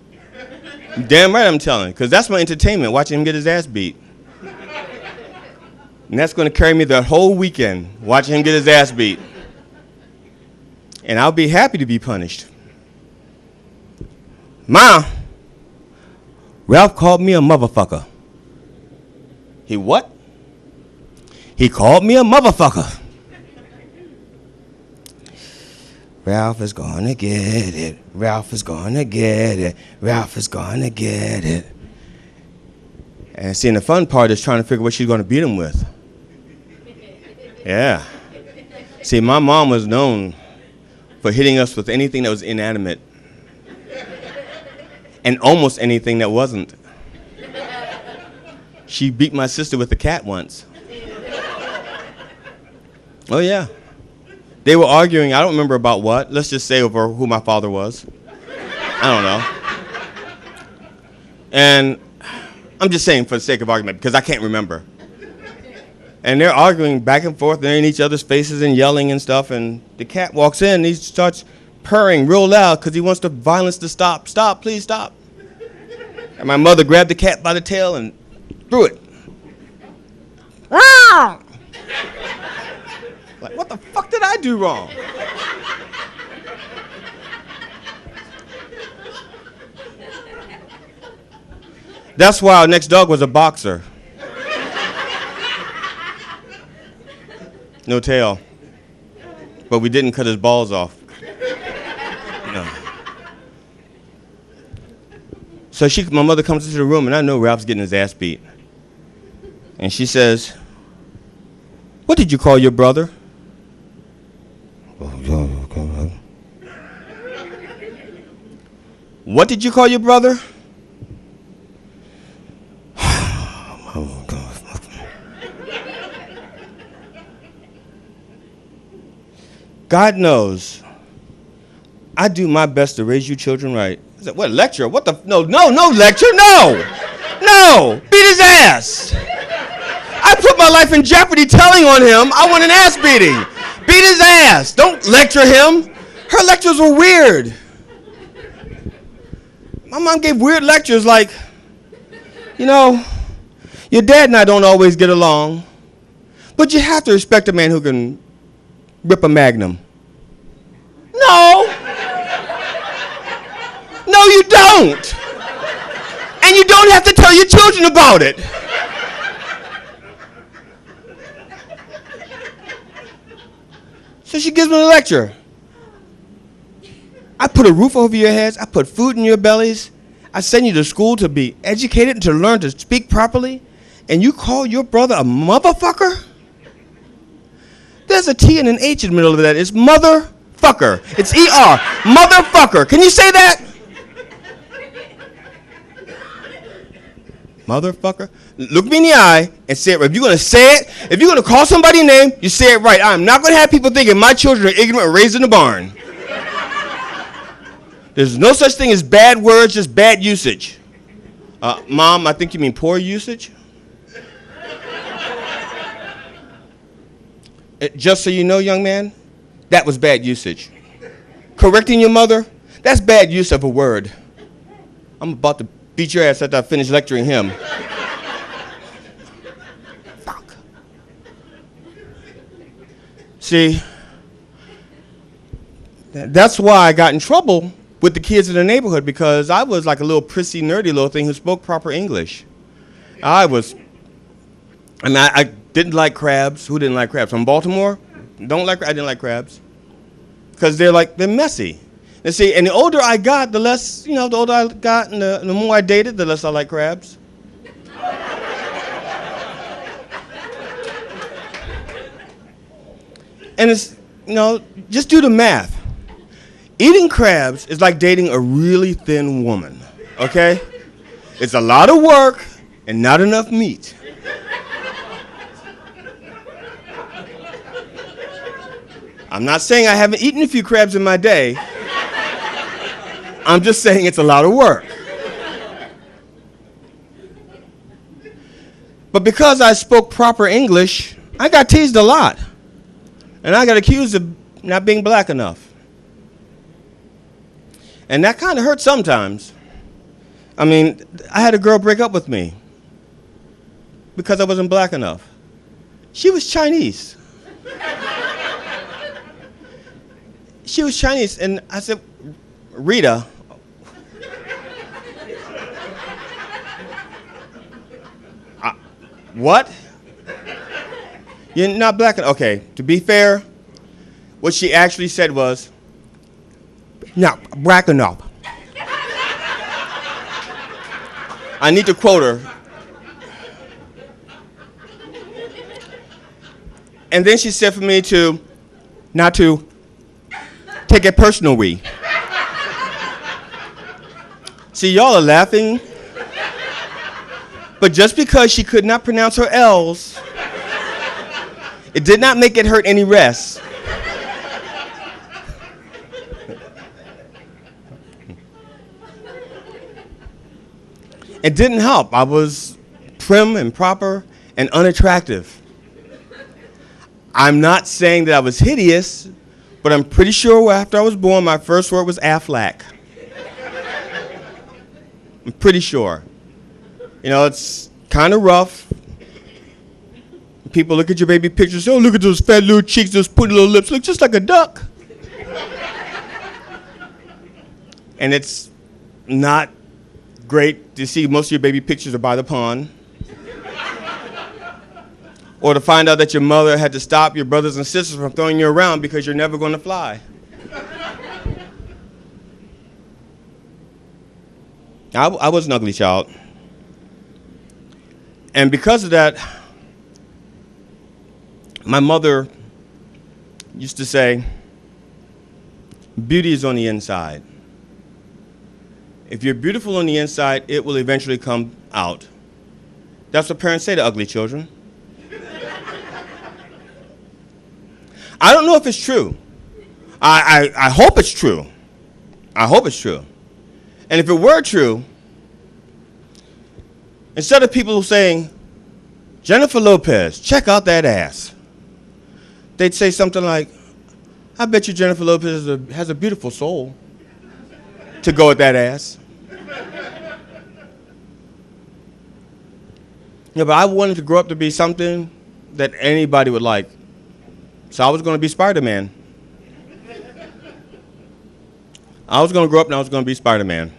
Damn right I'm telling, because that's my entertainment, watching him get his ass beat. And that's going to carry me the whole weekend, watching him get his ass beat. And I'll be happy to be punished. Ma, Ralph called me a motherfucker. He what? He called me a motherfucker. Ralph is gonna get it. Ralph is gonna get it. Ralph is gonna get it. And seeing the fun part is trying to figure what she's gonna beat him with. Yeah. See, my mom was known for hitting us with anything that was inanimate. And almost anything that wasn't. She beat my sister with a cat once. Oh yeah. They were arguing, I don't remember about what. Let's just say over who my father was. I don't know. And I'm just saying for the sake of argument because I can't remember. And they're arguing back and forth. They're in each other's faces and yelling and stuff. And the cat walks in and he starts purring real loud because he wants the violence to stop. Stop, please stop. And my mother grabbed the cat by the tail and threw it. Like, what the fuck did I do wrong? That's why our next dog was a boxer. No tail. But we didn't cut his balls off. No. So my mother comes into the room, and I know Ralph's getting his ass beat. And she says, "What did you call your brother?" "What did you call your brother?" God knows, I do my best to raise you children right. I said, what, lecture? What the? No lecture, no. Beat his ass. I put my life in jeopardy telling on him I want an ass beating. Beat his ass. Don't lecture him. Her lectures were weird. My mom gave weird lectures like, your dad and I don't always get along, but you have to respect a man who can rip a Magnum. No, you don't. And you don't have to tell your children about it. So she gives me a lecture. I put a roof over your heads. I put food in your bellies. I send you to school to be educated and to learn to speak properly. And you call your brother a motherfucker? There's a T and an H in the middle of that. It's motherfucker. It's E-R. Motherfucker. Can you say that? Motherfucker. Look me in the eye and say it right. If you're going to say it, if you're going to call somebody a name, you say it right. I'm not going to have people thinking my children are ignorant and raised in the barn. There's no such thing as bad words, just bad usage. Mom, I think you mean poor usage. Just so you know, young man, that was bad usage. Correcting your mother, that's bad use of a word. I'm about to beat your ass after I finish lecturing him. Fuck. See, that's why I got in trouble with the kids in the neighborhood, because I was like a little prissy, nerdy little thing who spoke proper English. I didn't like crabs. Who didn't like crabs? From Baltimore? I didn't like crabs. Because they're messy. And see, and the older I got, the less, the older I got and the more I dated, the less I like crabs. And it's, just do the math. Eating crabs is like dating a really thin woman, okay? It's a lot of work and not enough meat. I'm not saying I haven't eaten a few crabs in my day. I'm just saying it's a lot of work. But because I spoke proper English, I got teased a lot. And I got accused of not being black enough. And that kind of hurt sometimes. I mean, I had a girl break up with me because I wasn't black enough. She was Chinese. She was Chinese, and I said, Rita, what? You're not black enough. Okay, to be fair, what she actually said was, not black enough. I need to quote her. And then she said for me not to take it personal, we. See, y'all are laughing. But just because she could not pronounce her L's, it did not make it hurt any less. It didn't help. I was prim and proper and unattractive. I'm not saying that I was hideous, but I'm pretty sure after I was born, my first word was Aflac. I'm pretty sure. You know, it's kind of rough. People look at your baby pictures, oh, look at those fat little cheeks, those pretty little lips, look just like a duck. And it's not great to see most of your baby pictures are by the pond. Or to find out that your mother had to stop your brothers and sisters from throwing you around because you're never going to fly. I was an ugly child. And because of that, my mother used to say, beauty is on the inside. If you're beautiful on the inside, it will eventually come out. That's what parents say to ugly children. I don't know if it's true. I hope it's true. I hope it's true. And if it were true, instead of people saying, Jennifer Lopez, check out that ass, they'd say something like, I bet you Jennifer Lopez has a beautiful soul to go with that ass. Yeah, but I wanted to grow up to be something that anybody would like. So I was going to be Spider-Man. I was going to grow up and I was going to be Spider-Man.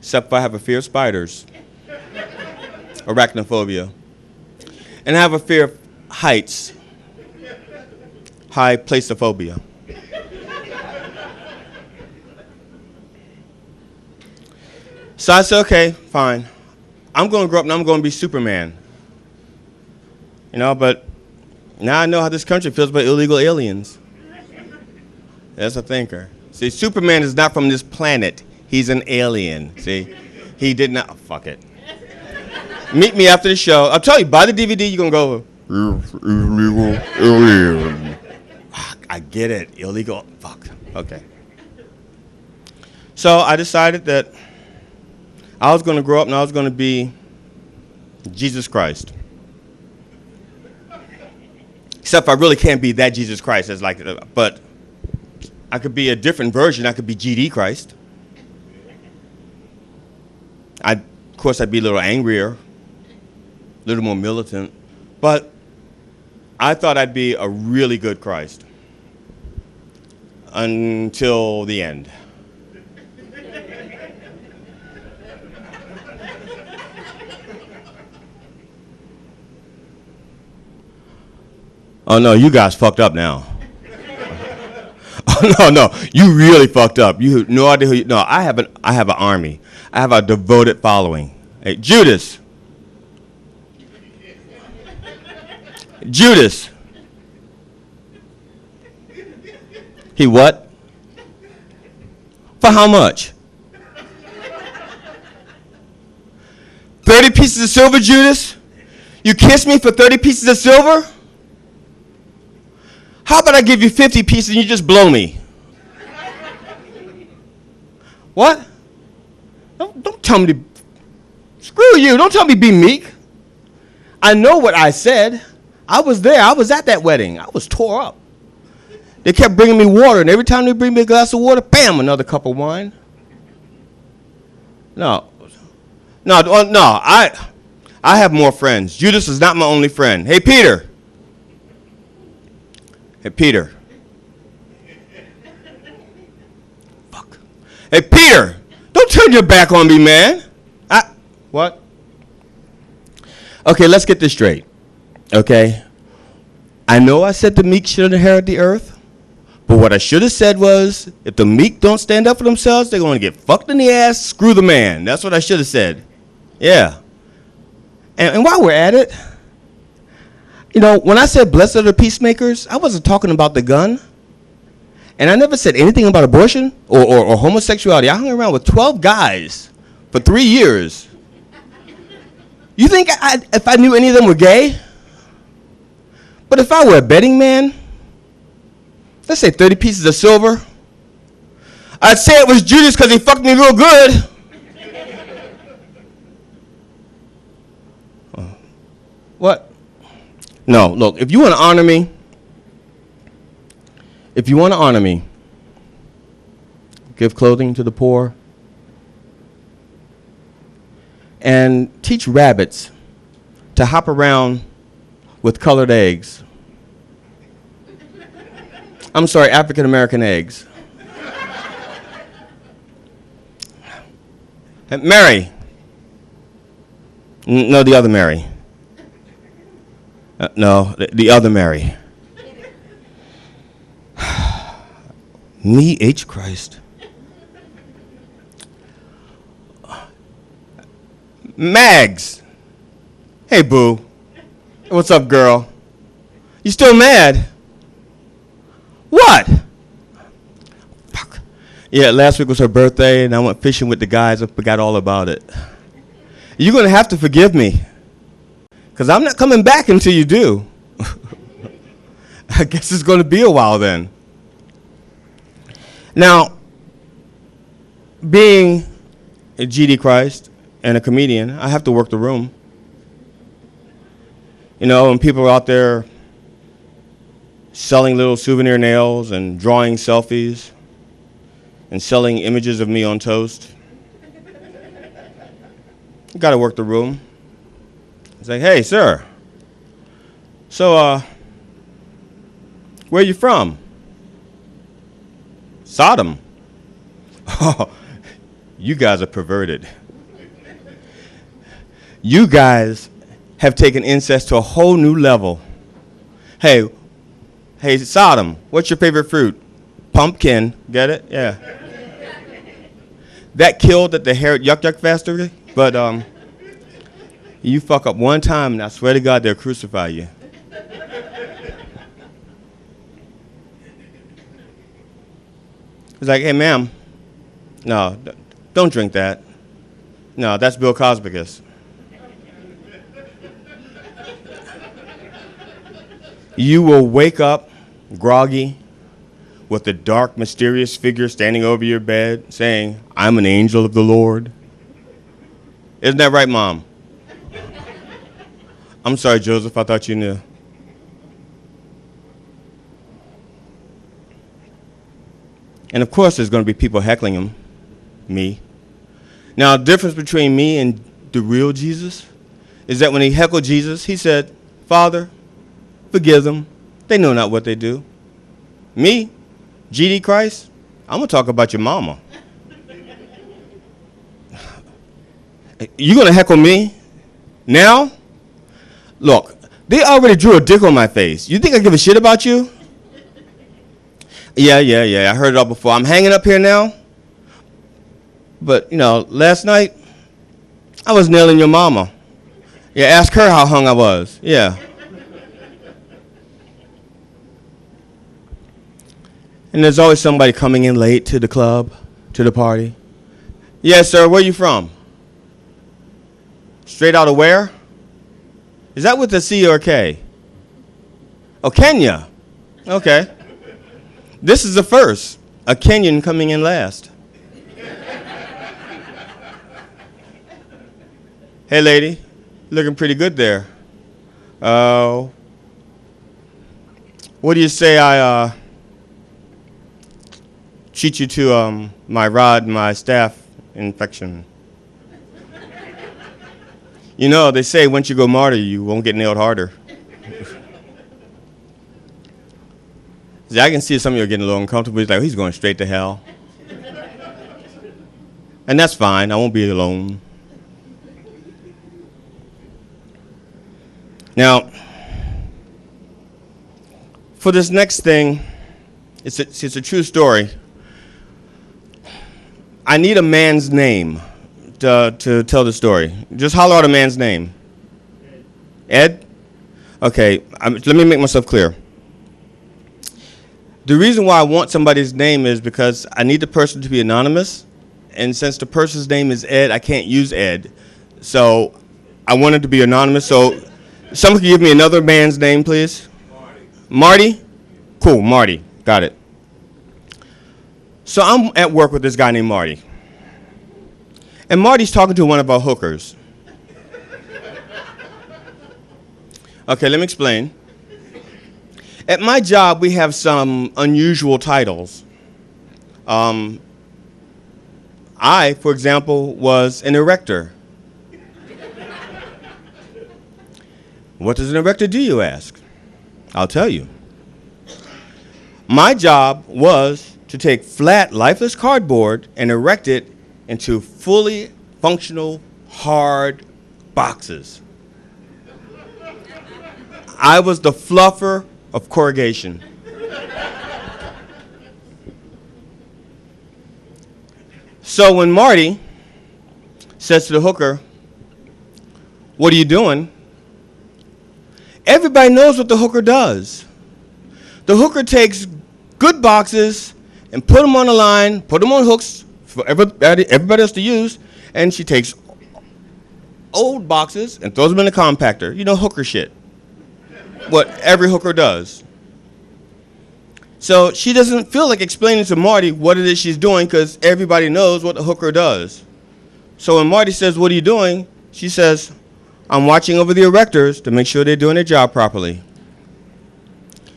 Except for I have a fear of spiders. Arachnophobia. And I have a fear of heights. High placeophobia. So I said, okay, fine. I'm going to grow up and I'm going to be Superman. You know, but now I know how this country feels about illegal aliens. That's a thinker. See, Superman is not from this planet. He's an alien. See? He did not. Oh, fuck it. Meet me after the show. I'll tell you, buy the DVD, you're going to go, illegal alien. I get it. Illegal. Fuck. Okay. So I decided that I was going to grow up and I was going to be Jesus Christ. Except I really can't be that Jesus Christ. It's like, but I could be a different version. I could be GD Christ. Of course, I'd be a little angrier, a little more militant. But I thought I'd be a really good Christ until the end. Oh, no, you guys fucked up now. Oh, no, you really fucked up. You have no idea who you... No, I have an army. I have a devoted following. Hey, Judas. Judas. He what? For how much? 30 pieces of silver, Judas? You kissed me for 30 pieces of silver? How about I give you 50 pieces and you just blow me? What? Don't tell me to... Screw you. Don't tell me to be meek. I know what I said. I was there. I was at that wedding. I was tore up. They kept bringing me water, and every time they bring me a glass of water, bam, another cup of wine. No. I have more friends. Judas is not my only friend. Hey, Peter. Hey, Peter. Fuck. Hey, Peter. Don't turn your back on me, man. What? Okay, let's get this straight. Okay? I know I said the meek should inherit the earth, but what I should have said was, if the meek don't stand up for themselves, they're going to get fucked in the ass, screw the man. That's what I should have said. Yeah. And while we're at it, you know, when I said blessed are the peacemakers, I wasn't talking about the gun. And I never said anything about abortion or homosexuality. I hung around with 12 guys for 3 years. You think if I knew any of them were gay? But if I were a betting man, let's say 30 pieces of silver, I'd say it was Judas because he fucked me real good. What? No, look, if you want to honor me, give clothing to the poor, and teach rabbits to hop around with colored eggs. I'm sorry, African American eggs. Mary. No, the other Mary. No, the other Mary. Me, H. Christ. Mags. Hey, boo. What's up, girl? You still mad? What? Fuck. Yeah, last week was her birthday, and I went fishing with the guys. I forgot all about it. You're going to have to forgive me, because I'm not coming back until you do. I guess it's going to be a while then. Now, being a GD Christ and a comedian, I have to work the room. You know, when people are out there selling little souvenir nails and drawing selfies and selling images of me on toast, you got to work the room. It's like, hey, sir, so, where you from? Sodom. Oh, you guys are perverted. You guys have taken incest to a whole new level. Hey, Sodom, what's your favorite fruit? Pumpkin. Get it? Yeah. That killed at the Herod Yuck Yuck Factory, but you fuck up one time, and I swear to God, they'll crucify you. It's like, hey, ma'am, no, don't drink that. No, that's Bill Cosbicus. You will wake up groggy with a dark, mysterious figure standing over your bed saying, I'm an angel of the Lord. Isn't that right, Mom? I'm sorry, Joseph, I thought you knew. And of course, there's going to be people heckling him, me. Now, the difference between me and the real Jesus is that when he heckled Jesus, he said, Father, forgive them. They know not what they do. Me, GD Christ, I'm going to talk about your mama. You going to heckle me now? Look, they already drew a dick on my face. You think I give a shit about you? Yeah, I heard it all before. I'm hanging up here now. But, last night, I was nailing your mama. Yeah, ask her how hung I was. Yeah. And there's always somebody coming in late to the club, to the party. Yes, sir, where you from? Straight out of where? Is that with a C or a K? Oh, Kenya. Okay. This is the first. A Kenyan coming in last. Hey, lady, looking pretty good there. What do you say I treat you to my staph infection? They say once you go martyr, you won't get nailed harder. See, I can see some of you are getting a little uncomfortable. It's like, he's going straight to hell. And that's fine. I won't be alone. Now, for this next thing, it's a true story. I need a man's name to tell the story. Just holler out a man's name. Ed? Okay, let me make myself clear. The reason why I want somebody's name is because I need the person to be anonymous, and since the person's name is Ed, I can't use Ed. So I want it to be anonymous. So someone can give me another man's name, please? Marty? Cool, Marty. Got it. So I'm at work with this guy named Marty. And Marty's talking to one of our hookers. Okay, let me explain. At my job, we have some unusual titles. I, for example, was an erector. What does an erector do, you ask? I'll tell you. My job was to take flat, lifeless cardboard and erect it into fully functional, hard boxes. I was the fluffer of corrugation. So when Marty says to the hooker, "What are you doing?" Everybody knows what the hooker does. The hooker takes good boxes and put them on a line, put them on hooks for everybody else to use, and she takes old boxes and throws them in a compactor. You know, hooker shit. What every hooker does. So she doesn't feel like explaining to Marty what it is she's doing because everybody knows what the hooker does. So when Marty says, "What are you doing?" she says, "I'm watching over the erectors to make sure they're doing their job properly."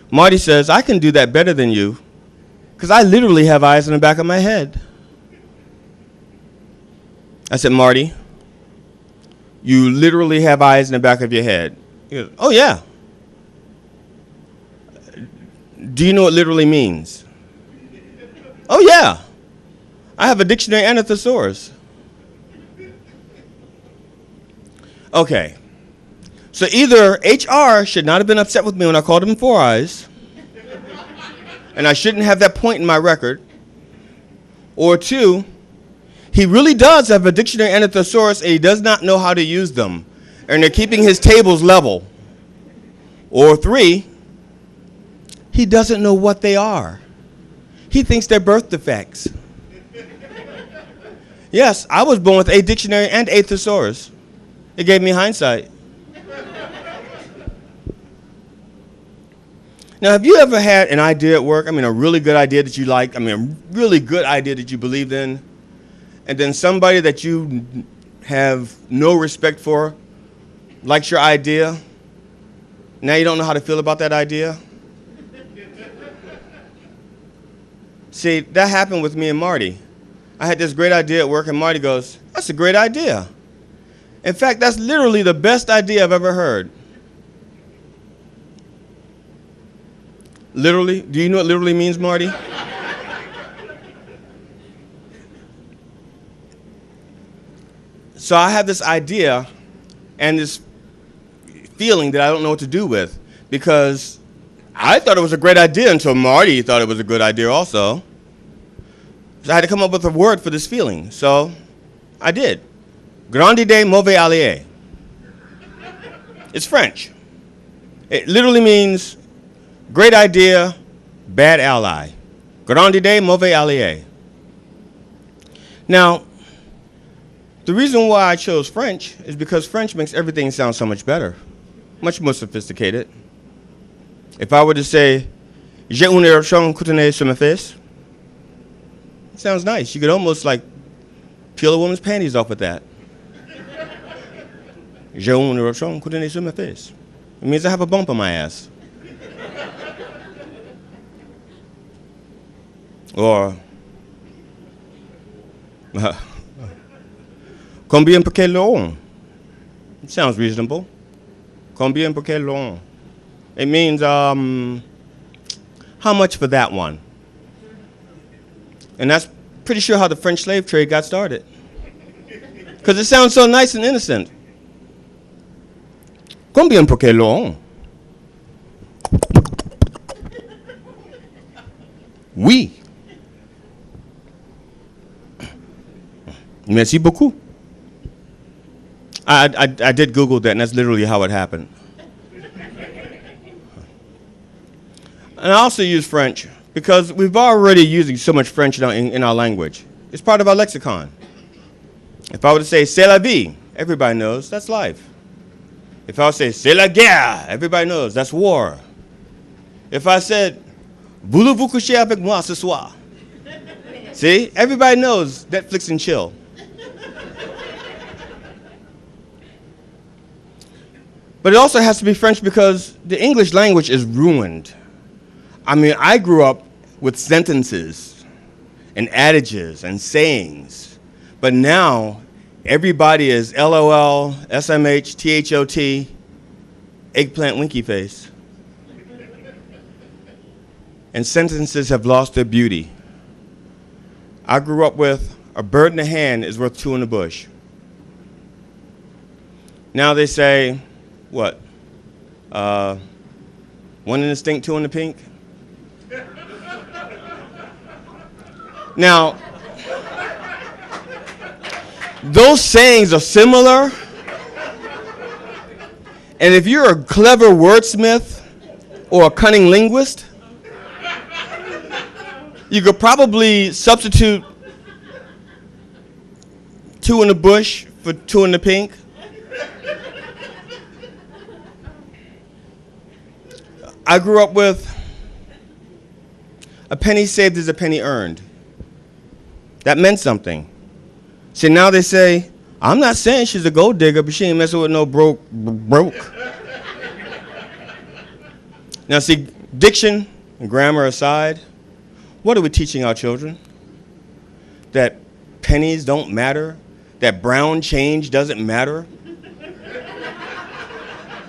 Marty says, "I can do that better than you because I literally have eyes in the back of my head." I said, "Marty, you literally have eyes in the back of your head?" He goes, "Oh, yeah." "Do you know what literally means?" "Oh, yeah. I have a dictionary and a thesaurus." Okay. So either HR should not have been upset with me when I called him Four Eyes, and I shouldn't have that point in my record, or two, he really does have a dictionary and a thesaurus, and he does not know how to use them, and they're keeping his tables level. Or three, he doesn't know what they are. He thinks they're birth defects. Yes, I was born with a dictionary and a thesaurus. It gave me hindsight. Now, have you ever had an idea at work, a really good idea that you liked, a really good idea that you believed in, and then somebody that you have no respect for likes your idea? Now you don't know how to feel about that idea? See, that happened with me and Marty. I had this great idea at work, and Marty goes, "That's a great idea. In fact, that's literally the best idea I've ever heard." Literally? Do you know what literally means, Marty? So I have this idea and this feeling that I don't know what to do with, because I thought it was a great idea until Marty thought it was a good idea also. So I had to come up with a word for this feeling. So I did. Grande idée, mauvais allié. It's French. It literally means great idea, bad ally. Grande idée, mauvais allié. Now, the reason why I chose French is because French makes everything sound so much better, much more sophisticated. If I were to say, "J'ai une éruption cutanée sur ma face," it sounds nice. You could almost peel a woman's panties off with that. J'ai une éruption cutanée sur ma face. It means I have a bump on my ass. Or, combien pour quel long? It sounds reasonable. Combien pour quel long? It means, how much for that one? And that's pretty sure how the French slave trade got started. Because it sounds so nice and innocent. Combien pour quel long? Oui. Merci beaucoup. I did Google that, and that's literally how it happened. And I also use French because we've already using so much French in our language. It's part of our lexicon. If I were to say, "C'est la vie," everybody knows that's life. If I were to say, "C'est la guerre," everybody knows that's war. If I said, "Voulez-vous coucher avec moi ce soir?" See, everybody knows Netflix and chill. But it also has to be French because the English language is ruined. I mean, I grew up with sentences and adages and sayings. But now, everybody is LOL, SMH, THOT, eggplant winky face. And sentences have lost their beauty. I grew up with a bird in the hand is worth two in the bush. Now they say, what? One in the stink, two in the pink? Now, those sayings are similar. And if you're a clever wordsmith or a cunning linguist, you could probably substitute two in the bush for two in the pink. I grew up with a penny saved is a penny earned. That meant something. See, now they say, I'm not saying she's a gold digger, but she ain't messing with no broke. Now, see, diction and grammar aside, what are we teaching our children? That pennies don't matter? That brown change doesn't matter?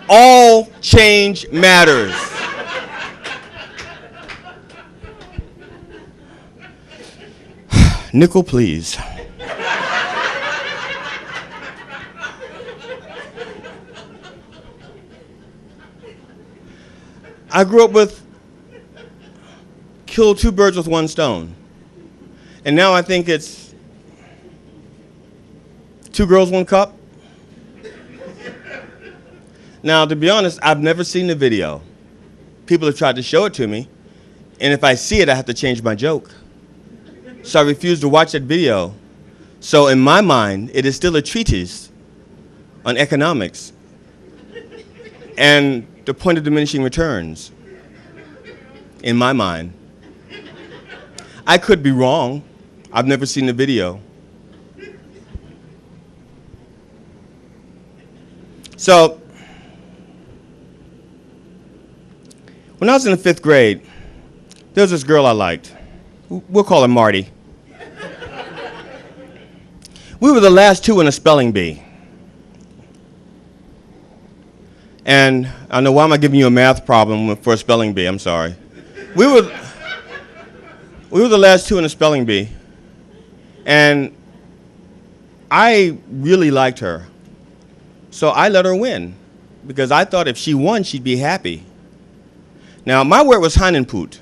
All change matters. Nickel, please. I grew up with kill two birds with one stone. And now I think it's two girls, one cup. Now, to be honest, I've never seen the video. People have tried to show it to me. And if I see it, I have to change my joke. So I refuse to watch that video. So in my mind, it is still a treatise on economics and the point of diminishing returns, in my mind. I could be wrong. I've never seen the video. So when I was in the 5th grade, there was this girl I liked. We'll call her Marty. We were the last two in a spelling bee. And I know, why am I giving you a math problem for a spelling bee? I'm sorry. We were the last two in a spelling bee. And I really liked her. So I let her win, because I thought if she won, she'd be happy. Now, my word was Hanenput.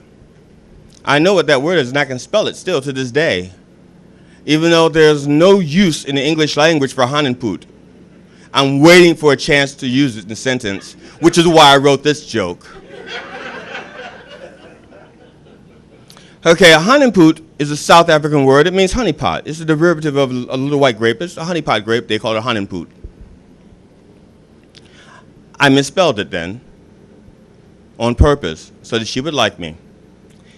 I know what that word is, and I can spell it still to this day, even though there's no use in the English language for Hanenput. I'm waiting for a chance to use it in a sentence, which is why I wrote this joke. Okay, a Hanenput is a South African word. It means honeypot. It's a derivative of a little white grape. It's a honeypot grape. They call it a Hanenput. I misspelled it then, on purpose, so that she would like me.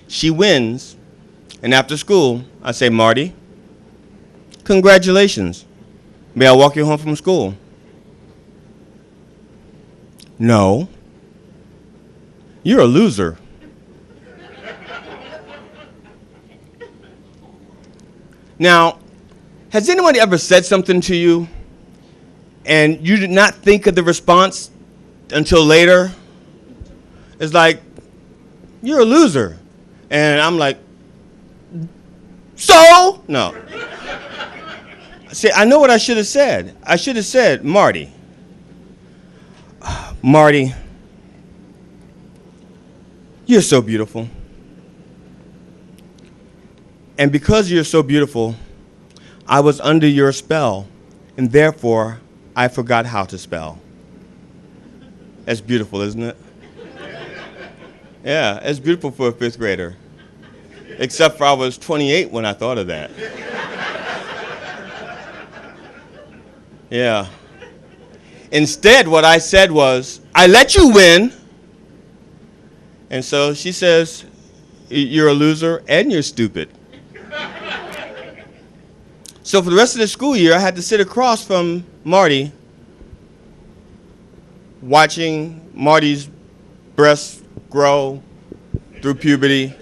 She wins, and after school, I say, Marty, congratulations. May I walk you home from school? No. You're a loser. Now, has anyone ever said something to you and you did not think of the response until later? It's like, you're a loser. And I'm like, so? No. See, I know what I should have said. I should have said, Marty, you're so beautiful. And because you're so beautiful, I was under your spell, and therefore, I forgot how to spell. That's beautiful, isn't it? Yeah, it's beautiful for a 5th grader. Except for I was 28 when I thought of that. Yeah. Instead, what I said was, I let you win. And so she says, you're a loser and you're stupid. So for the rest of the school year, I had to sit across from Marty watching Marty's breasts grow through puberty,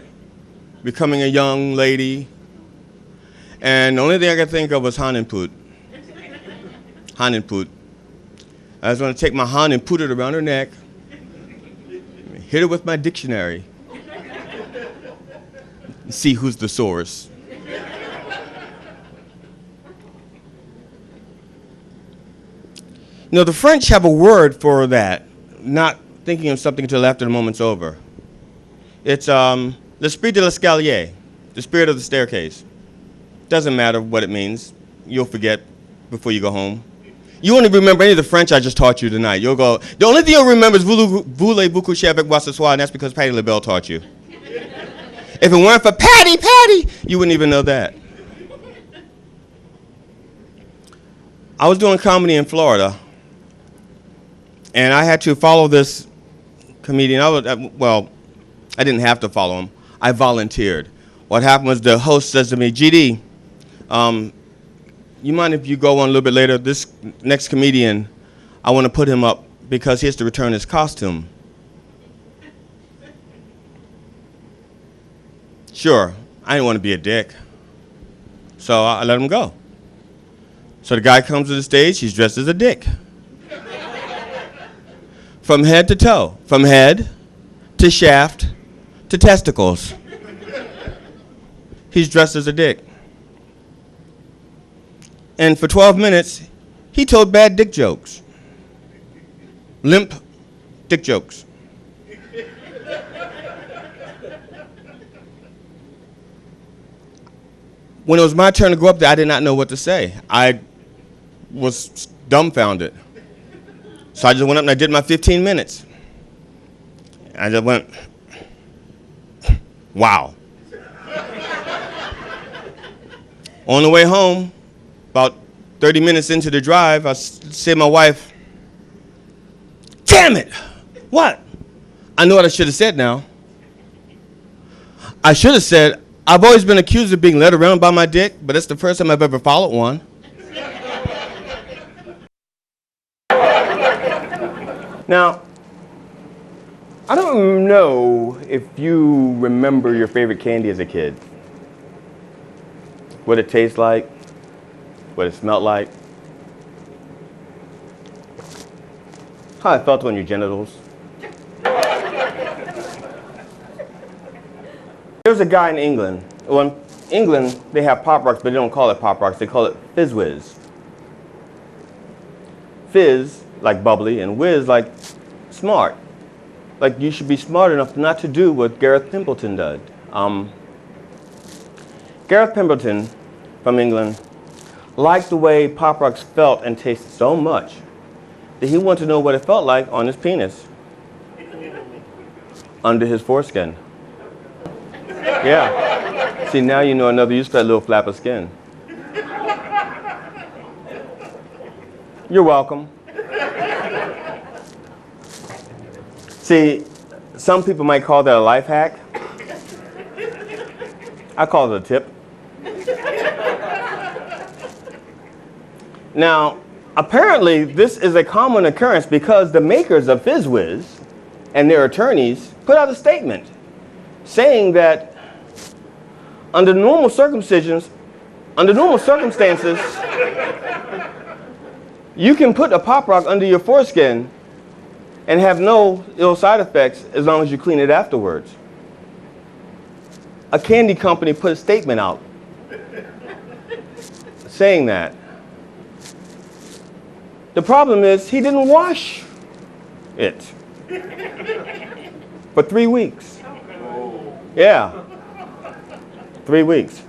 becoming a young lady, and the only thing I could think of was Han and Poot. Han and Poot. I was going to take my Han and put it around her neck, hit her with my dictionary, and see who's the source. You know, the French have a word for that, not thinking of something until after the moment's over. It's l'esprit de l'escalier, the spirit of the staircase. Doesn't matter what it means. You'll forget before you go home. You won't even remember any of the French I just taught you tonight. You'll go, the only thing you'll remember is voulez-vous coucher avec moi ce soir, and that's because Patti LaBelle taught you. If it weren't for Patty, you wouldn't even know that. I was doing comedy in Florida, and I had to follow this comedian. I didn't have to follow him. I volunteered. What happened was the host says to me, GD, you mind if you go on a little bit later? This next comedian, I want to put him up because he has to return his costume. Sure, I didn't want to be a dick. So I let him go. So the guy comes to the stage, he's dressed as a dick. From head to toe, from head to shaft to testicles. He's dressed as a dick. And for 12 minutes, he told bad dick jokes. Limp dick jokes. When it was my turn to go up there, I did not know what to say. I was dumbfounded. So I just went up and I did my 15 minutes. I just went, wow. On the way home, about 30 minutes into the drive, I said to my wife, damn it! What? I know what I should have said now. I should have said, I've always been accused of being led around by my dick, but it's the first time I've ever followed one. Now, I don't know if you remember your favorite candy as a kid. What it tastes like, what it smelled like, how it felt on your genitals. There's a guy in England. Well, in England, they have Pop Rocks, but they don't call it Pop Rocks. They call it Fizz Whiz. Fizz, like bubbly, and whiz, like smart. Like you should be smart enough not to do what Gareth Pimpleton did. Gareth Pimpleton from England liked the way Pop Rocks felt and tasted so much that he wanted to know what it felt like on his penis, under his foreskin. Yeah. See, now you know another use for that little flap of skin. You're welcome. See, some people might call that a life hack. I call it a tip. Now, apparently, this is a common occurrence because the makers of Fizz Whiz and their attorneys put out a statement saying that under normal circumstances, you can put a Pop Rock under your foreskin and have no ill side effects as long as you clean it afterwards. A candy company put a statement out saying that. The problem is he didn't wash it for 3 weeks. Yeah, 3 weeks.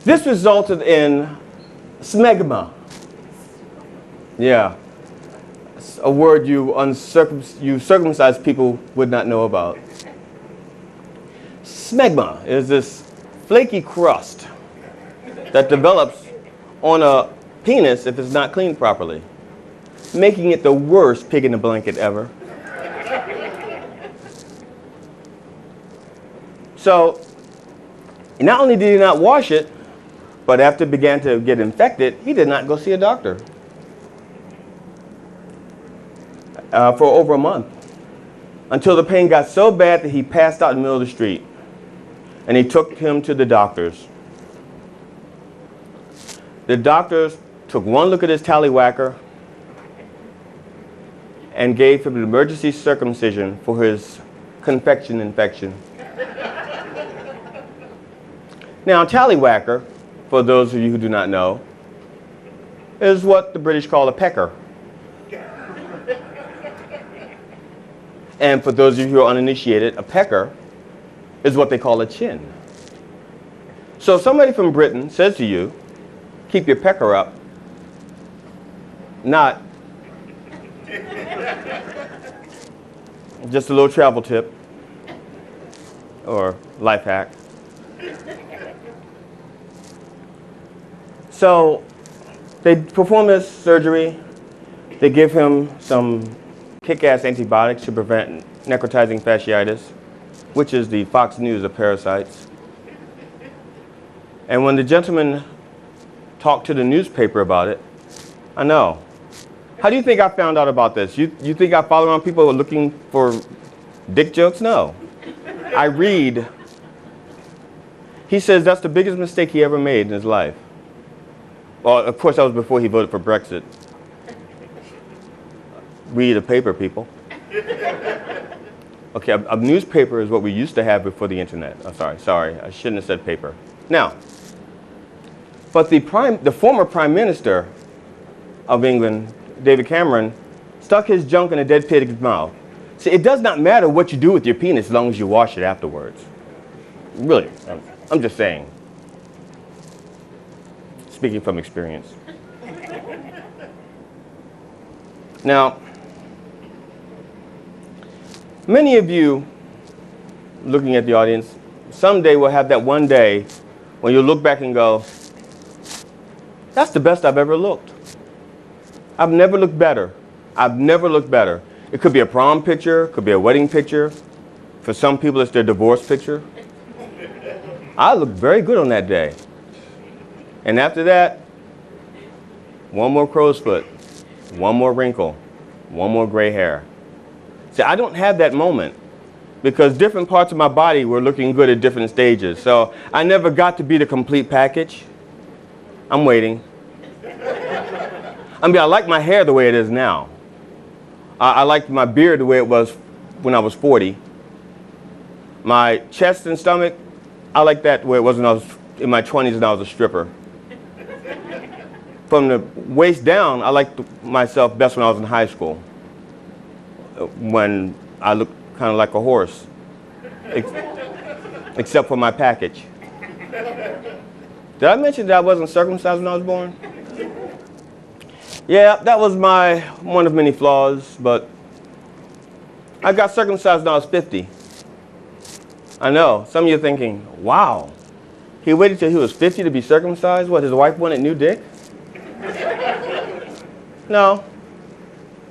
This resulted in smegma. Yeah, a word you circumcised people would not know about. Smegma is this flaky crust that develops on a penis if it's not cleaned properly, making it the worst pig in the blanket ever. So, not only did he not wash it, but after it began to get infected, he did not go see a doctor. for over a month, until the pain got so bad that he passed out in the middle of the street. And they took him to the doctors. The doctors took one look at his tallywhacker and gave him an emergency circumcision for his confection infection. Now, tallywhacker, for those of you who do not know, is what the British call a pecker. And for those of you who are uninitiated, a pecker is what they call a chin. So if somebody from Britain says to you, keep your pecker up, not just a little travel tip or life hack. So they perform this surgery. They give him some kick-ass antibiotics to prevent necrotizing fasciitis, which is the Fox News of parasites. And when the gentleman talked to the newspaper about it, I know. How do you think I found out about this? You think I follow around people looking for dick jokes? No. I read. He says that's the biggest mistake he ever made in his life. Well, of course, that was before he voted for Brexit. Read a paper, people. Okay, a newspaper is what we used to have before the internet. Oh, sorry, I shouldn't have said paper. Now, but the former Prime Minister of England, David Cameron, stuck his junk in a dead pig's mouth. See, it does not matter what you do with your penis as long as you wash it afterwards. Really, I'm just saying. Speaking from experience. Now, many of you, looking at the audience, someday will have that one day when you'll look back and go, that's the best I've ever looked. I've never looked better. I've never looked better. It could be a prom picture, could be a wedding picture. For some people, it's their divorce picture. I looked very good on that day. And after that, one more crow's foot, one more wrinkle, one more gray hair. See, I don't have that moment because different parts of my body were looking good at different stages. So I never got to be the complete package. I'm waiting. I mean, I like my hair the way it is now. I liked my beard the way it was when I was 40. My chest and stomach, I like that the way it was when I was in my 20s and I was a stripper. From the waist down, I liked myself best when I was in high school, when I looked kind of like a horse, except for my package. Did I mention that I wasn't circumcised when I was born? Yeah, that was one of many flaws, but I got circumcised when I was 50. I know, some of you are thinking, wow, he waited till he was 50 to be circumcised? What, his wife wanted new dick? No,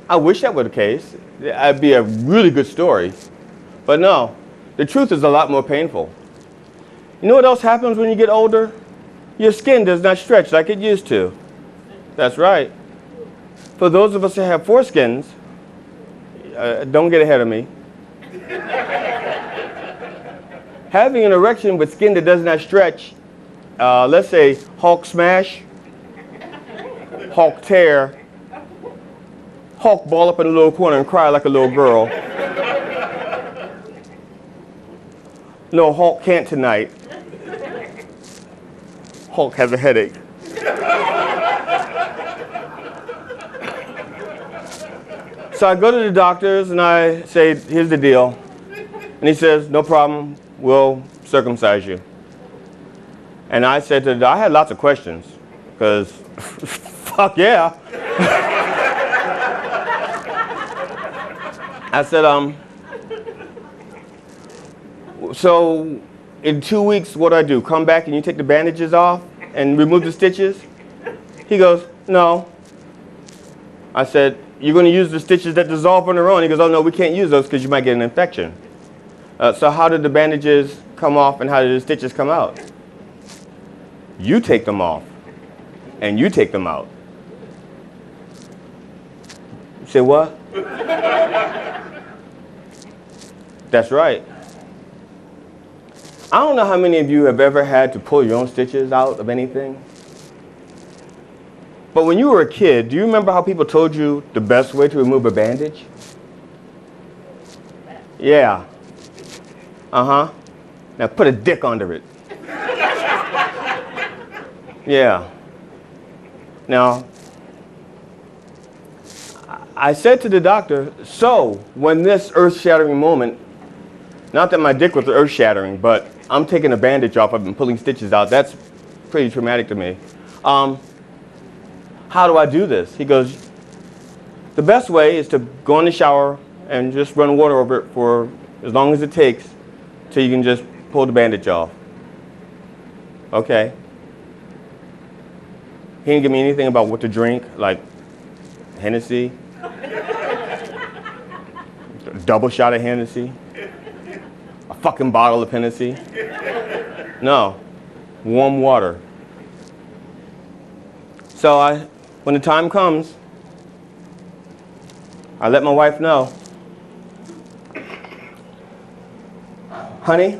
I wish that were the case. That'd be a really good story. But no, the truth is a lot more painful. You know what else happens when you get older? Your skin does not stretch like it used to. That's right. For those of us who have foreskins, don't get ahead of me. Having an erection with skin that does not stretch, let's say Hulk smash, Hulk tear, Hulk ball up in a little corner and cry like a little girl. No, Hulk can't tonight. Hulk has a headache. So I go to the doctors and I say, here's the deal. And he says, no problem, we'll circumcise you. And I said to the doctor, I had lots of questions, because fuck yeah. I said, so in 2 weeks, what do I do? Come back and you take the bandages off and remove the stitches? He goes, no. I said, you're going to use the stitches that dissolve on their own? He goes, oh no, we can't use those because you might get an infection. So how did the bandages come off and how did the stitches come out? You take them off and you take them out. You say, what? That's right. I don't know how many of you have ever had to pull your own stitches out of anything. But when you were a kid, do you remember how people told you the best way to remove a bandage? Yeah. Uh-huh. Now put a dick under it. Yeah. Now, I said to the doctor, so when this earth-shattering moment, not that my dick was earth-shattering, but I'm taking a bandage off, I've been pulling stitches out, that's pretty traumatic to me. How do I do this? He goes, the best way is to go in the shower and just run water over it for as long as it takes till you can just pull the bandage off. Okay. He didn't give me anything about what to drink, like Hennessy, a double shot of Hennessy, a fucking bottle of Hennessy. No, warm water. So when the time comes, I let my wife know, honey,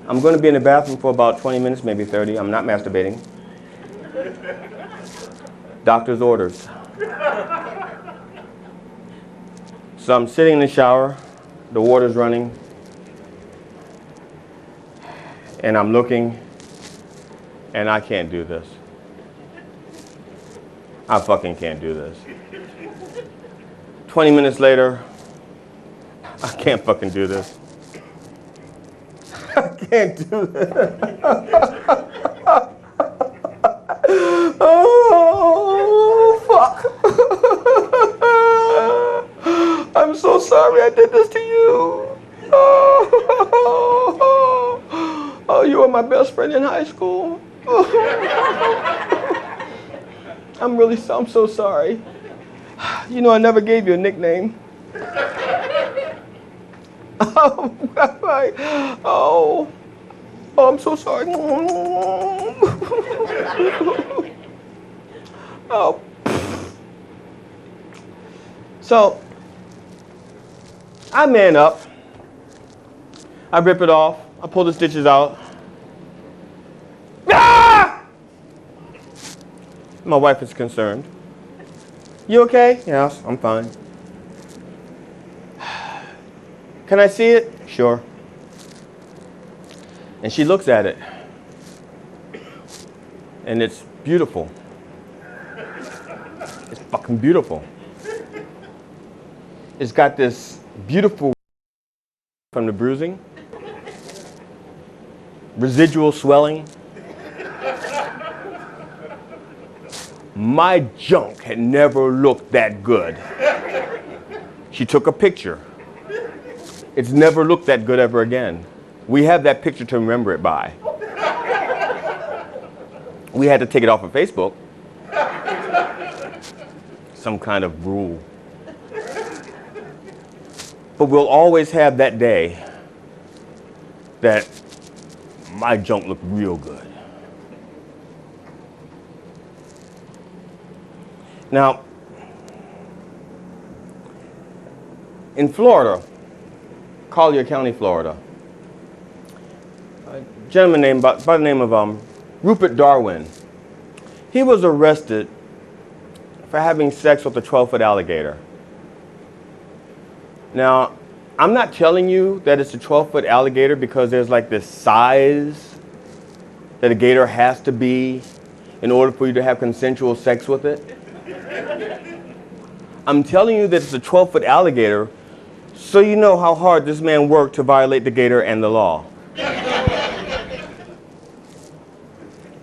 I'm going to be in the bathroom for about 20 minutes, maybe 30. I'm not masturbating. Doctor's orders. So I'm sitting in the shower, the water's running, and I'm looking, and I can't do this. I fucking can't do this. 20 minutes later, I can't fucking do this. I can't do this. Oh, fuck. I'm so sorry I did this to you. Oh, you were my best friend in high school. I'm so sorry. You know, I never gave you a nickname. Oh, I'm so sorry. Oh. So, I man up. I rip it off. I pull the stitches out. Ah! My wife is concerned. You okay? Yes, I'm fine. Can I see it? Sure. And she looks at it. And it's beautiful. It's fucking beautiful. It's got this beautiful from the bruising, residual swelling. My junk had never looked that good. She took a picture. It's never looked that good ever again. We have that picture to remember it by. We had to take it off of Facebook. Some kind of rule. But we'll always have that day that my junk looked real good. Now, in Florida, Collier County, Florida, a gentleman named by the name of Rupert Darwin, he was arrested for having sex with a 12-foot alligator. Now, I'm not telling you that it's a 12-foot alligator because there's like this size that a gator has to be in order for you to have consensual sex with it. I'm telling you that it's a 12-foot alligator so you know how hard this man worked to violate the gator and the law.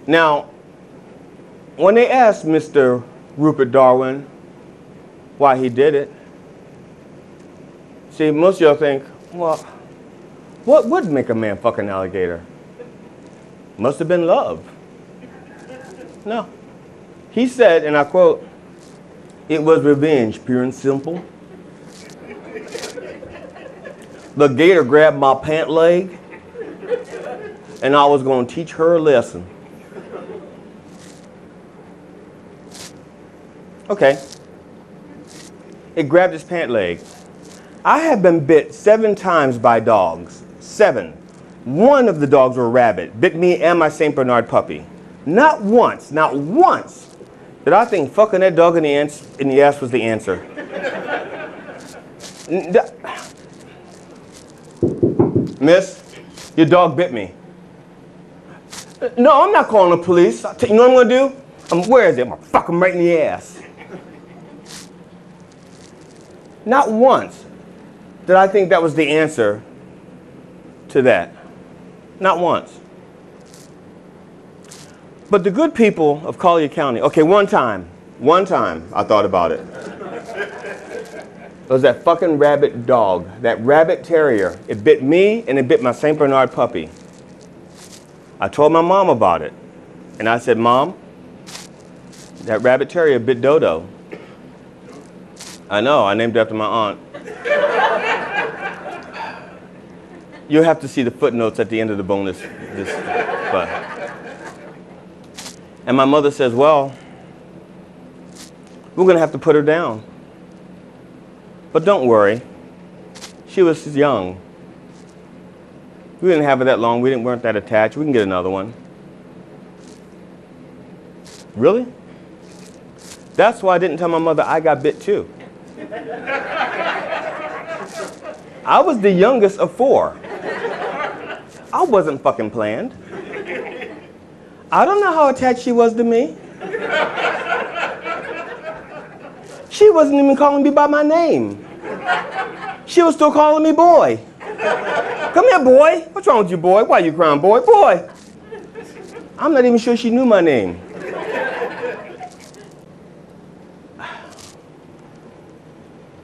Now, when they asked Mr. Rupert Darwin why he did it, see, most of y'all think, well, what would make a man fuck an alligator? Must have been love. No. He said, and I quote, "It was revenge, pure and simple. The gator grabbed my pant leg, and I was going to teach her a lesson." Okay. It grabbed his pant leg. I have been bit 7 times by dogs. 7. One of the dogs were a rabbit. Bit me and my St. Bernard puppy. Not once did I think fucking that dog in the ass was the answer. Miss, your dog bit me. No, I'm not calling the police. You know what I'm going to do? Where is it? I'm going to fuck him right in the ass. Not once did I think that was the answer to that. Not once. But the good people of Collier County, okay, one time I thought about it. It was that fucking rabbit dog, that rabbit terrier. It bit me and it bit my St. Bernard puppy. I told my mom about it. And I said, Mom, that rabbit terrier bit Dodo. I know, I named it after my aunt. You'll have to see the footnotes at the end of the bonus. And my mother says, well, we're going to have to put her down. But don't worry, she was young. We didn't have her that long. We weren't that attached. We can get another one. Really? That's why I didn't tell my mother I got bit too. I was the youngest of 4. I wasn't fucking planned. I don't know how attached she was to me. She wasn't even calling me by my name. She was still calling me boy. Come here, boy. What's wrong with you, boy? Why are you crying, boy? Boy. I'm not even sure she knew my name.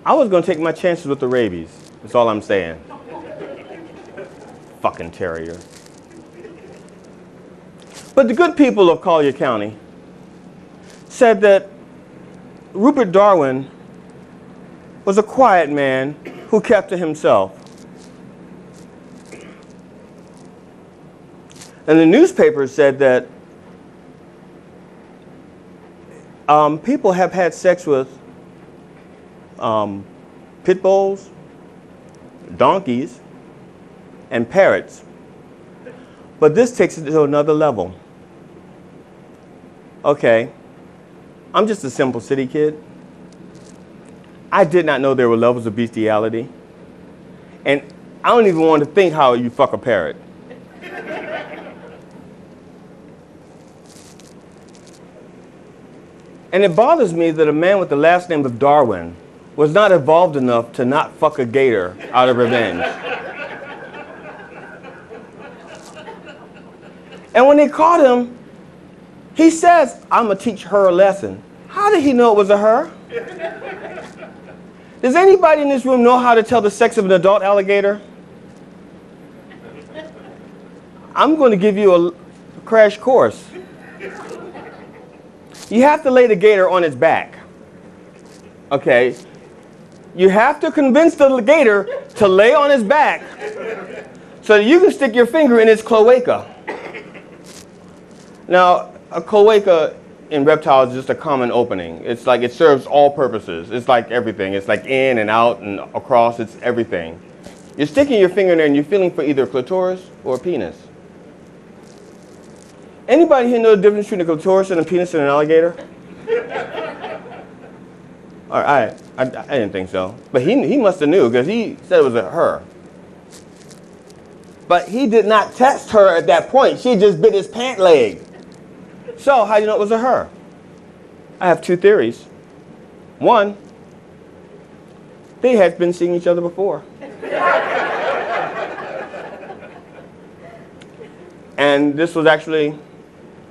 I was going to take my chances with the rabies. That's all I'm saying. Fucking terrier. But the good people of Collier County said that Rupert Darwin was a quiet man who kept to himself. And the newspapers said that people have had sex with pit bulls, donkeys, and parrots. But this takes it to another level. Okay, I'm just a simple city kid. I did not know there were levels of bestiality. And I don't even want to think how you fuck a parrot. And it bothers me that a man with the last name of Darwin was not evolved enough to not fuck a gator out of revenge. And when they caught him, he says, I'm going to teach her a lesson. How did he know it was a her? Does anybody in this room know how to tell the sex of an adult alligator? I'm going to give you a crash course. You have to lay the gator on its back. Okay? You have to convince the gator to lay on its back so that you can stick your finger in its cloaca. Now, a cloaca in reptiles is just a common opening. It's like it serves all purposes. It's like everything. It's like in and out and across. It's everything. You're sticking your finger in there and you're feeling for either a clitoris or a penis. Anybody here know the difference between a clitoris and a penis and an alligator? All right, I didn't think so. But he must have knew because he said it was a her. But he did not test her at that point. She just bit his pant leg. So how do you know it was a her? I have 2 theories. One, they had been seeing each other before. And this was actually,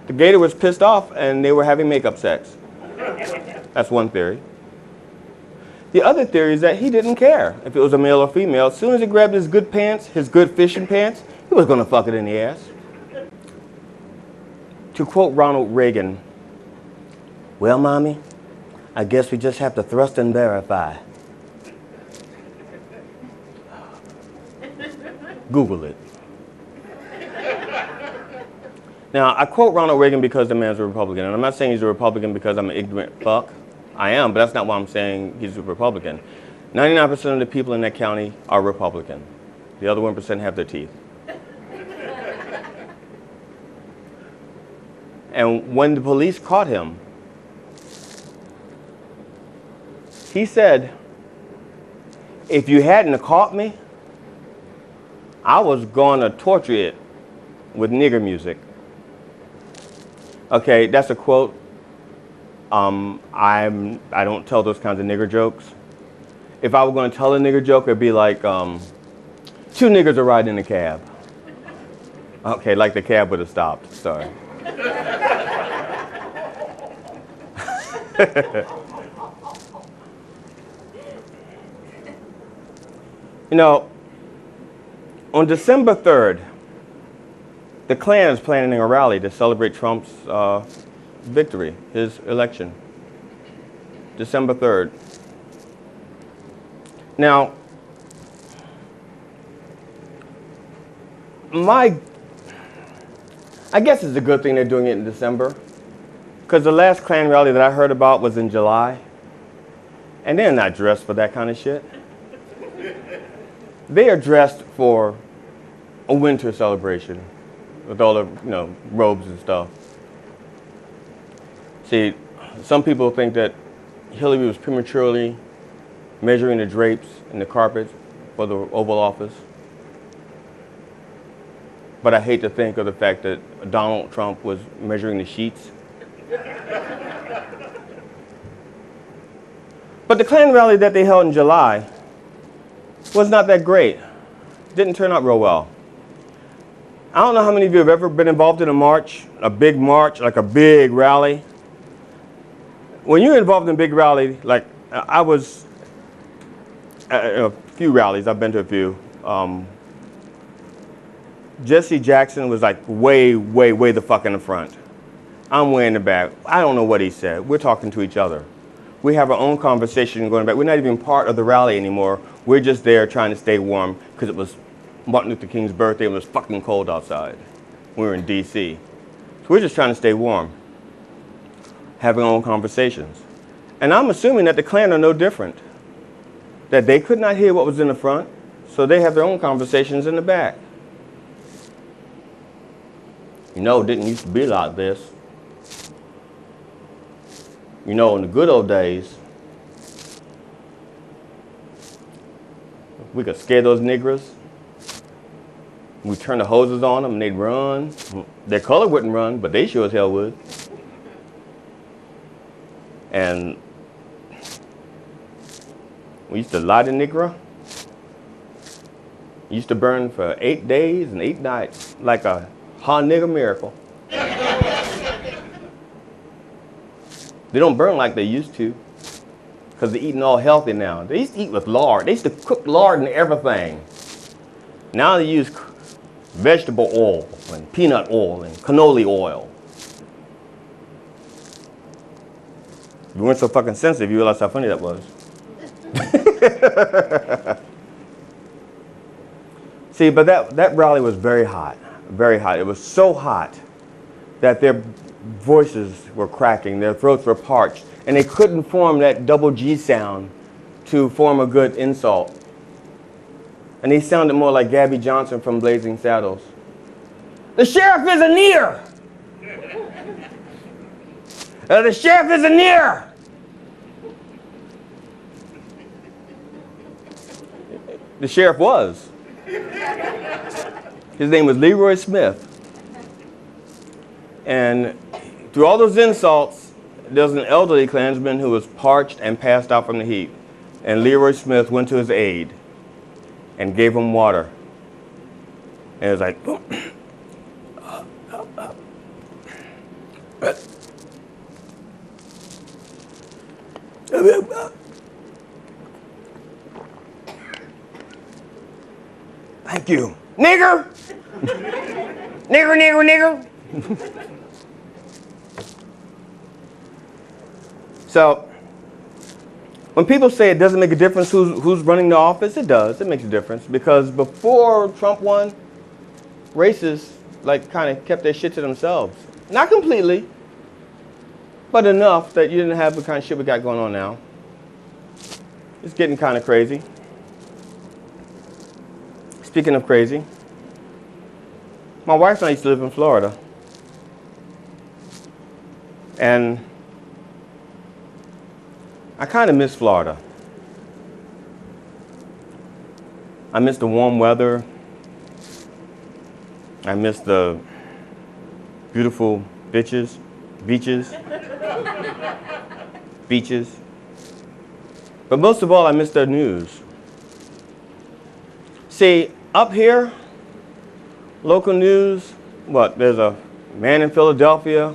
the gator was pissed off and they were having makeup sex. That's one theory. The other theory is that he didn't care if it was a male or female. As soon as he grabbed his good pants, his good fishing pants, he was going to fuck it in the ass. To quote Ronald Reagan, well, Mommy, I guess we just have to thrust and verify. Google it. Now, I quote Ronald Reagan because the man's a Republican, and I'm not saying he's a Republican because I'm an ignorant fuck. I am, but that's not why I'm saying he's a Republican. 99% of the people in that county are Republican. The other 1% have their teeth. And when the police caught him, he said, if you hadn't caught me, I was going to torture it with nigger music. Okay, that's a quote. I don't tell those kinds of nigger jokes. If I were going to tell a nigger joke, it'd be like, two niggers are riding in a cab. Okay, like the cab would have stopped. Sorry. You know, on December 3rd, the Klan is planning a rally to celebrate Trump's victory, his election. December 3rd. Now, I guess it's a good thing they're doing it in December, because the last Klan rally that I heard about was in July, and they're not dressed for that kind of shit. They are dressed for a winter celebration with all the, robes and stuff. See, some people think that Hillary was prematurely measuring the drapes and the carpet for the Oval Office. But I hate to think of the fact that Donald Trump was measuring the sheets. But the Klan rally that they held in July was not that great. Didn't turn out real well. I don't know how many of you have ever been involved in a march, like a big rally. When you're involved in a big rally, like I was at a few rallies, I've been to a few. Jesse Jackson was like way the fuck in the front. I'm way in the back. I don't know what he said. We're talking to each other. We have our own conversation going back. We're not even part of the rally anymore. We're just there trying to stay warm because it was Martin Luther King's birthday and it was fucking cold outside. We were in D.C. So we're just trying to stay warm, having our own conversations. And I'm assuming that the Klan are no different, that they could not hear what was in the front, so they have their own conversations in the back. It didn't used to be like this. In the good old days, we could scare those niggers. We turn the hoses on them and they'd run. Their color wouldn't run, but they sure as hell would. And we used to light a nigger. Used to burn for 8 days and 8 nights, like a hot nigger miracle. They don't burn like they used to, because they're eating all healthy now. They used to eat with lard. They used to cook lard and everything. Now they use vegetable oil and peanut oil and canola oil. If you weren't so fucking sensitive, you realize how funny that was. See, but that rally was very hot, very hot. It was so hot that their voices were cracking, their throats were parched, and they couldn't form that double G sound to form a good insult. And they sounded more like Gabby Johnson from Blazing Saddles. The sheriff isn't near! The sheriff isn't near! The sheriff was. His name was Leroy Smith. And through all those insults, there was an elderly Klansman who was parched and passed out from the heat. And Leroy Smith went to his aid and gave him water. And it was like, thank you. Nigger! Nigger, nigger, nigger! So, when people say it doesn't make a difference who's running the office, it does. It makes a difference, because before Trump won, racists kind of kept their shit to themselves. Not completely, but enough that you didn't have the kind of shit we got going on now. It's getting kind of crazy. Speaking of crazy, my wife and I used to live in Florida. And I kind of miss Florida. I miss the warm weather. I miss the beautiful beaches. But most of all, I miss the news. See, up here, local news, there's a man in Philadelphia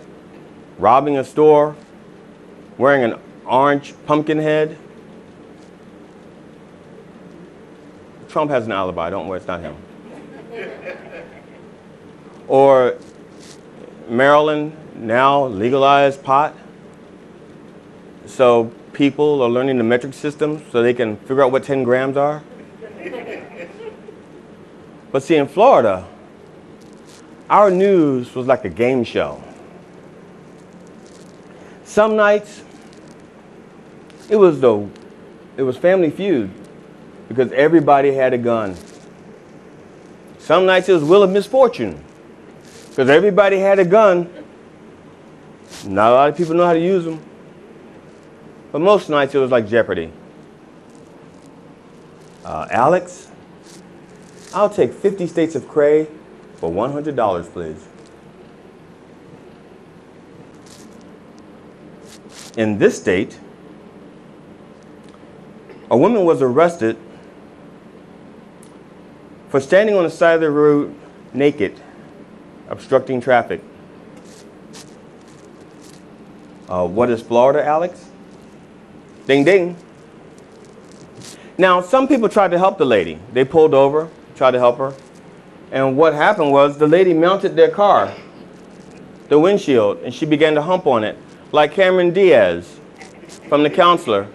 robbing a store, wearing an orange pumpkin head. Trump has an alibi, don't worry, it's not him. Or Maryland now legalized pot. So people are learning the metric system so they can figure out what 10 grams are. But see, in Florida, our news was like a game show. Some nights, it was Family Feud because everybody had a gun. Some nights it was Wheel of Misfortune because everybody had a gun. Not a lot of people know how to use them. But most nights it was like Jeopardy. Alex, I'll take 50 states of cray for $100, please. In this state, a woman was arrested for standing on the side of the road naked, obstructing traffic. What is Florida, Alex? Ding, ding. Now, some people tried to help the lady. They pulled over, tried to help her. And what happened was the lady mounted their car, the windshield, and she began to hump on it, like Cameron Diaz from The Counselor.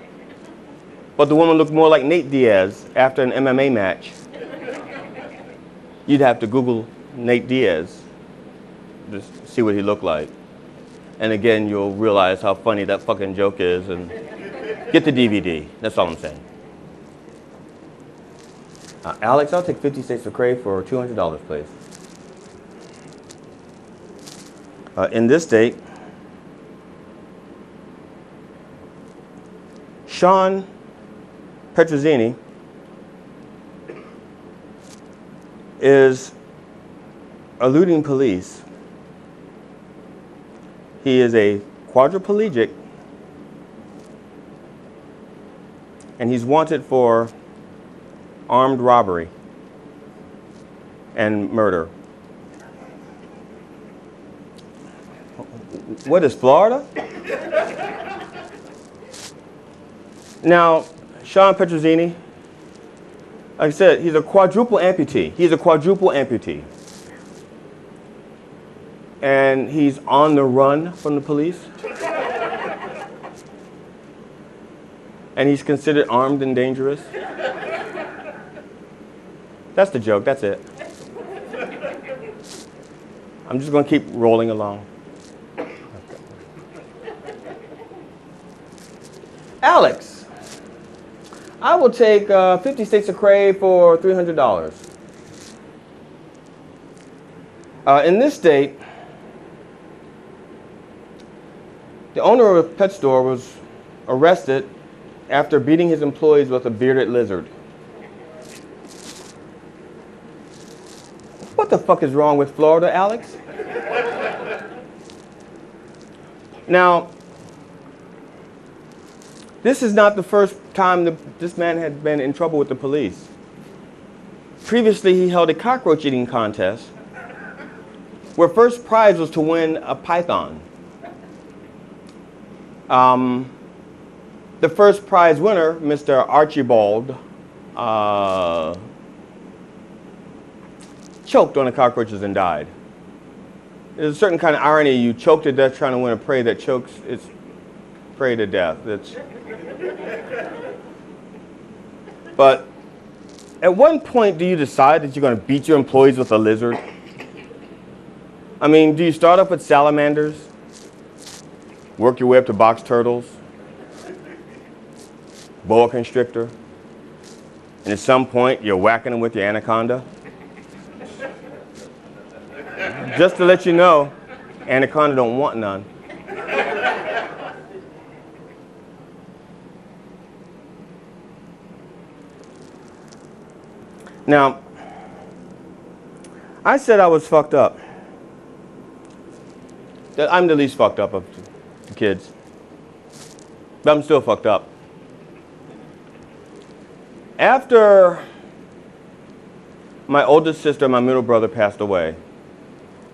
But the woman looked more like Nate Diaz after an MMA match. You'd have to Google Nate Diaz to see what he looked like. And again, you'll realize how funny that fucking joke is and get the DVD. That's all I'm saying. Alex, I'll take 50 states of cray for $200, please. In this state, Sean Petrozzini is eluding police. He is a quadriplegic, and he's wanted for armed robbery and murder. What is Florida? Now, Sean Petrozzini, like I said, he's a quadruple amputee. He's a quadruple amputee. And he's on the run from the police. And he's considered armed and dangerous. That's the joke, that's it. I'm just going to keep rolling along. Alex, I will take 50 sticks of cray for $300. In this state, the owner of a pet store was arrested after beating his employees with a bearded lizard. What the fuck is wrong with Florida, Alex? Now, this is not the first time this man had been in trouble with the police. Previously, he held a cockroach eating contest where first prize was to win a python. The first prize winner, Mr. Archibald, choked on the cockroaches and died. There's a certain kind of irony. You choke to death trying to win a prey that chokes its prey to death. But at what point do you decide that you're going to beat your employees with a lizard? I mean, do you start off with salamanders? work your way up to box turtles, boa constrictor, and at some point you're whacking them with your anaconda. Just to let you know, anaconda don't want none. Now, I said I was fucked up. That I'm the least fucked up of the kids. But I'm still fucked up. After my oldest sister and my middle brother passed away,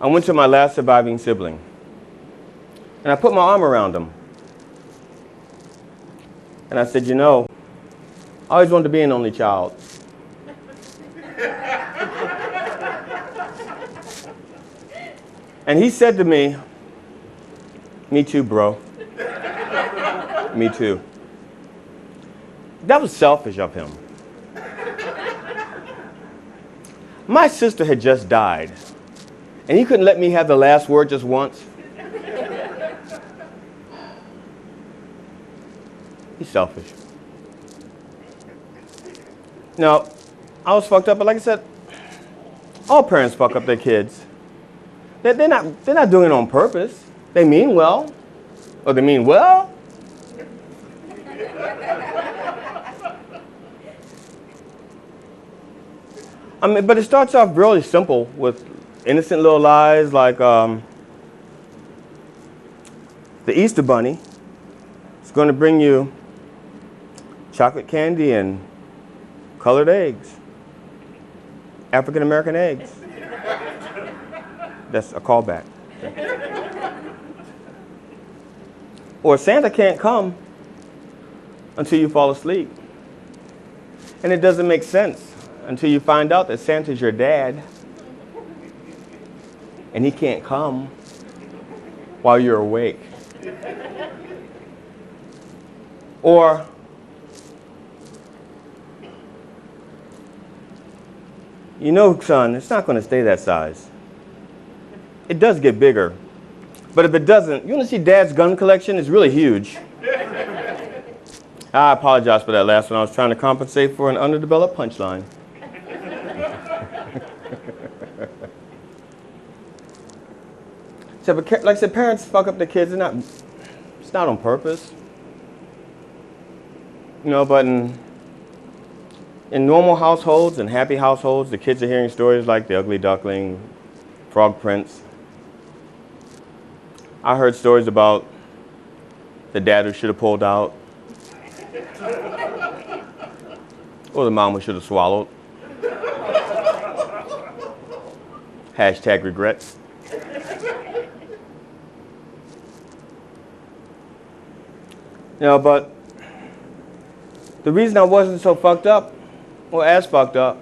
I went to my last surviving sibling. And I put my arm around him. And I said, you know, I always wanted to be an only child. And he said to me, me too, bro. Me too. That was selfish of him. My sister had just died, and he couldn't let me have the last word just once. He's selfish. Now, I was fucked up, but like I said, all parents fuck up their kids. They're not doing it on purpose. They mean well. Or they mean well. I mean, but it starts off really simple with innocent little lies like the Easter Bunny is going to bring you chocolate candy and colored eggs. African American eggs. That's a callback. Or Santa can't come until you fall asleep. And it doesn't make sense until you find out that Santa's your dad and he can't come while you're awake. Or you know, son, it's not going to stay that size. It does get bigger. But if it doesn't, you want to see Dad's gun collection? It's really huge. I apologize for that last one. I was trying to compensate for an underdeveloped punchline. So, but like I said, parents fuck up their kids. It's not on purpose. You know, but in normal households and happy households, the kids are hearing stories like the ugly duckling, frog prince. I heard stories about the dad who should have pulled out, or the mom who should have swallowed. Hashtag regrets. You know, but the reason I wasn't so fucked up, or as fucked up,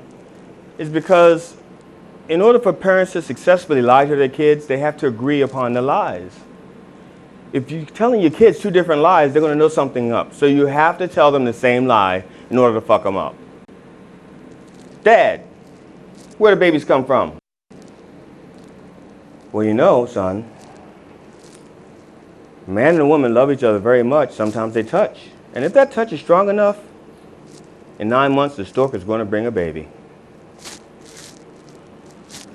is because in order for parents to successfully lie to their kids, they have to agree upon the lies. If you're telling your kids two different lies, they're going to know something up. So you have to tell them the same lie in order to fuck them up. Dad, where do babies come from? Well, you know, son, a man and a woman love each other very much. Sometimes they touch. And if that touch is strong enough, in 9 months, the stork is going to bring a baby.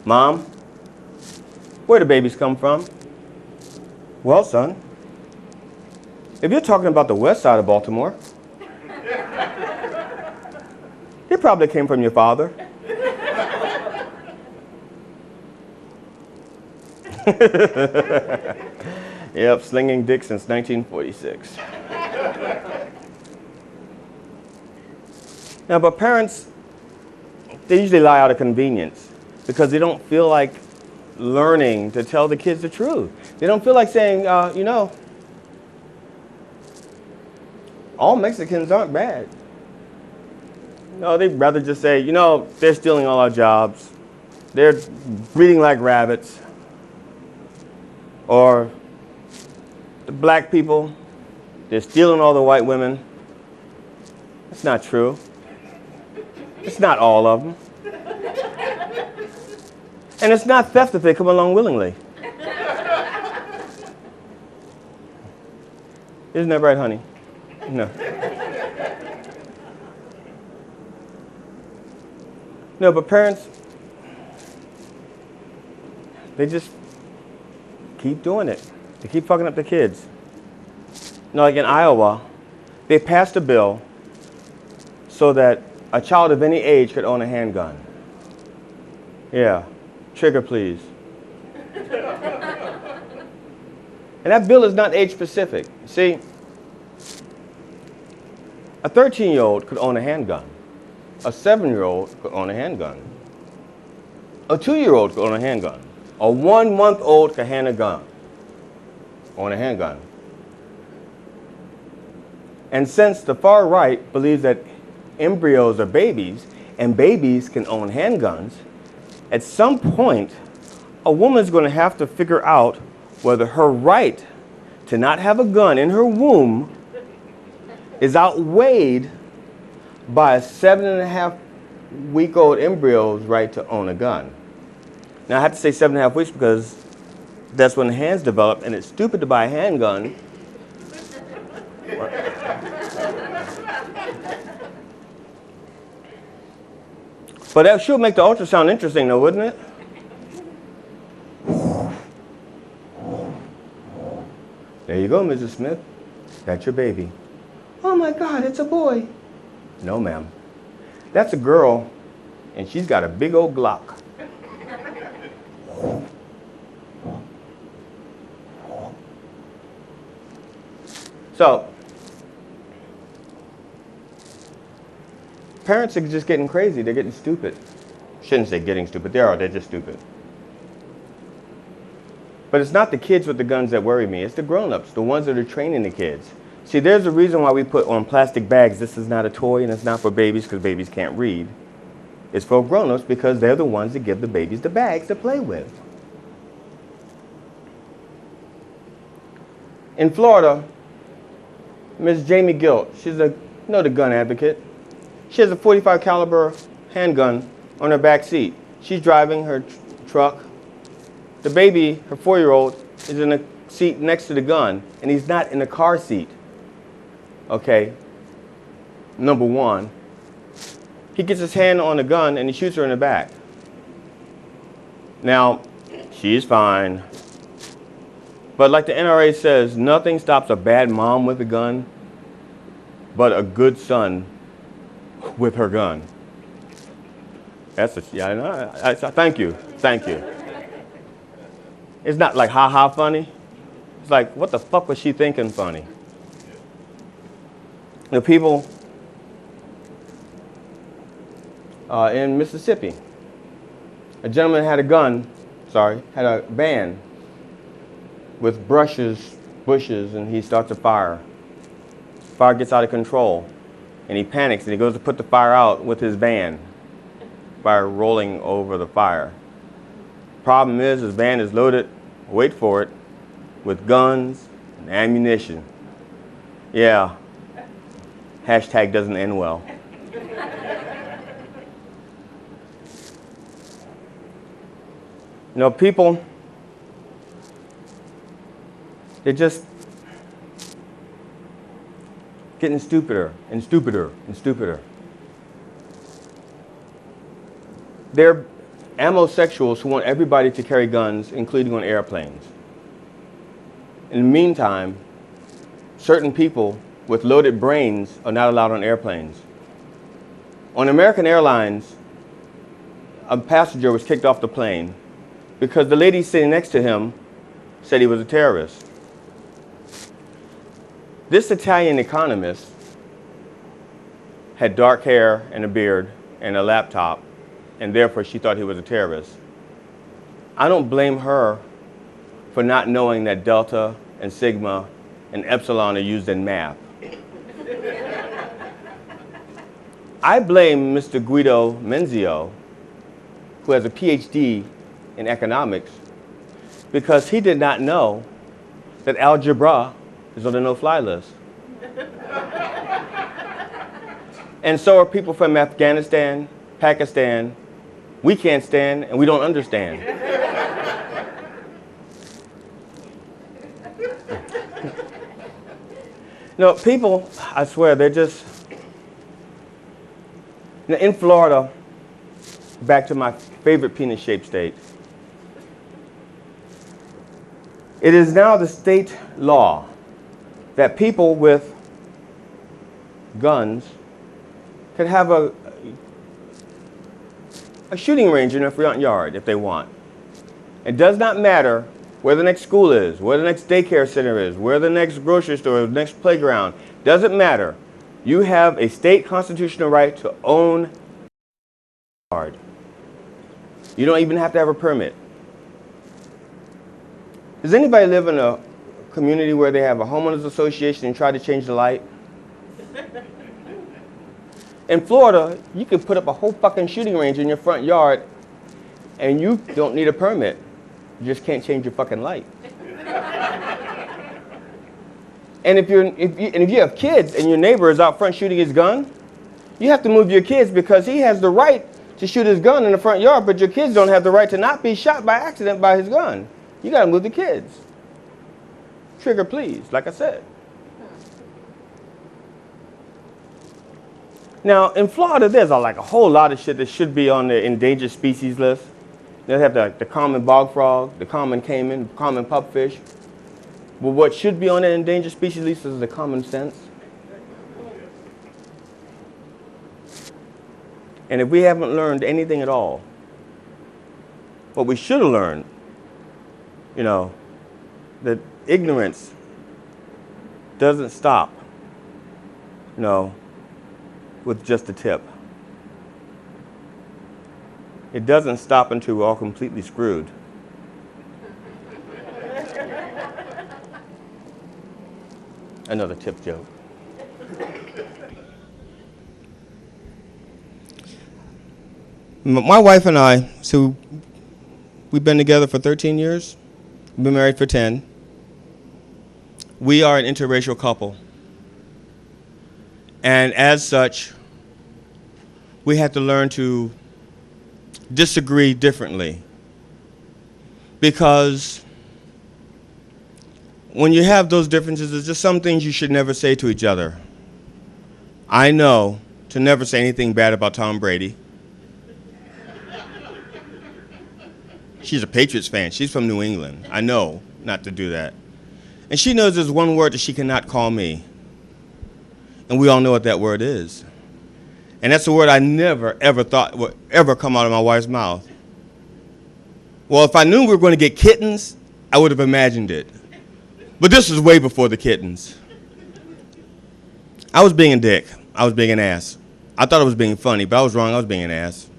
Mom, where do babies come from? Well, son, if you're talking about the west side of Baltimore, it probably came from your father. Yep, slinging dick since 1946. Now, but parents, they usually lie out of convenience because they don't feel like learning to tell the kids the truth. They don't feel like saying, you know, all Mexicans aren't bad. No, they'd rather just say, you know, they're stealing all our jobs. They're breeding like rabbits. Or the black people, they're stealing all the white women. That's not true. It's not all of them. And it's not theft if they come along willingly. Isn't that right, honey? No. No, but parents, they just keep doing it. They keep fucking up the kids. You know, like in Iowa, they passed a bill so that a child of any age could own a handgun. Yeah. Trigger, please. And that bill is not age specific. See, a 13-year-old could own a handgun. A 7-year-old could own a handgun. A 2-year-old could own a handgun. A 1-month-old could own a handgun. And since the far right believes that embryos are babies and babies can own handguns, at some point, a woman's going to have to figure out whether her right to not have a gun in her womb is outweighed by a 7.5-week-old embryo's right to own a gun. Now, I have to say 7.5 weeks because that's when the hands develop, and it's stupid to buy a handgun. But that should make the ultrasound interesting, though, wouldn't it? There you go, Mrs. Smith. That's your baby. Oh my God, it's a boy. No, ma'am. That's a girl, and she's got a big old Glock. So, parents are just getting crazy. They're getting stupid. Shouldn't say getting stupid. They're just stupid. But it's not the kids with the guns that worry me. It's the grown-ups, the ones that are training the kids. See, there's a reason why we put on plastic bags, this is not a toy and it's not for babies because babies can't read. It's for grown-ups because they're the ones that give the babies the bags to play with. In Florida, Miss Jamie Gilt, she's the gun advocate. She has a .45 caliber handgun on her back seat. She's driving her truck. The baby, her 4-year-old, is in the seat next to the gun, and he's not in the car seat. Okay, number one. He gets his hand on the gun and he shoots her in the back. Now, she's fine. But like the NRA says, nothing stops a bad mom with a gun but a good son with her gun. That's a, yeah, I know. Thank you. It's not like ha-ha funny. It's like, what the fuck was she thinking funny? The people in Mississippi, a gentleman had a van with bushes, and he starts a fire. Fire gets out of control, and he panics, and he goes to put the fire out with his van. Fire rolling over the fire. Problem is, his van is loaded, wait for it, with guns and ammunition. Yeah. Hashtag doesn't end well. You know, people, they're just getting stupider and stupider and stupider. They're ammo-sexuals who want everybody to carry guns, including on airplanes. In the meantime, certain people with loaded brains are not allowed on airplanes. On American Airlines, a passenger was kicked off the plane because the lady sitting next to him said he was a terrorist. This Italian economist had dark hair and a beard and a laptop, and therefore she thought he was a terrorist. I don't blame her for not knowing that delta and sigma and epsilon are used in math. I blame Mr. Guido Menzio, who has a PhD in economics, because he did not know that algebra is on the no-fly list. And so are people from Afghanistan, Pakistan. We can't stand and we don't understand. No, people, I swear, they're just, in Florida, back to my favorite penis-shaped state, it is now the state law that people with guns could have a shooting range in their front yard if they want. It does not matter where the next school is, where the next daycare center is, where the next grocery store is, the next playground. Doesn't matter. You have a state constitutional right to own a yard. You don't even have to have a permit. Does anybody live in a community where they have a homeowners association and try to change the light? In Florida, you can put up a whole fucking shooting range in your front yard and you don't need a permit. You just can't change your fucking light. And if you have kids and your neighbor is out front shooting his gun, you have to move your kids because he has the right to shoot his gun in the front yard, but your kids don't have the right to not be shot by accident by his gun. You got to move the kids. Trigger, please, like I said. Now, in Florida, there's a whole lot of shit that should be on the endangered species list. They have the common bog frog, the common caiman, common pupfish. But what should be on the endangered species list is the common sense. And if we haven't learned anything at all, what we should have learned, that ignorance doesn't stop, with just a tip. It doesn't stop until we're all completely screwed. Another tip joke. My wife and I, so we've been together for 13 years. We've been married for 10. We are an interracial couple. And as such, we had to learn to disagree differently. Because when you have those differences, there's just some things you should never say to each other. I know to never say anything bad about Tom Brady. She's a Patriots fan. She's from New England. I know not to do that. And she knows there's one word that she cannot call me. And we all know what that word is. And that's a word I never, ever thought would ever come out of my wife's mouth. Well, if I knew we were going to get kittens, I would have imagined it. But this was way before the kittens. I was being a dick. I was being an ass. I thought I was being funny, but I was wrong. I was being an ass.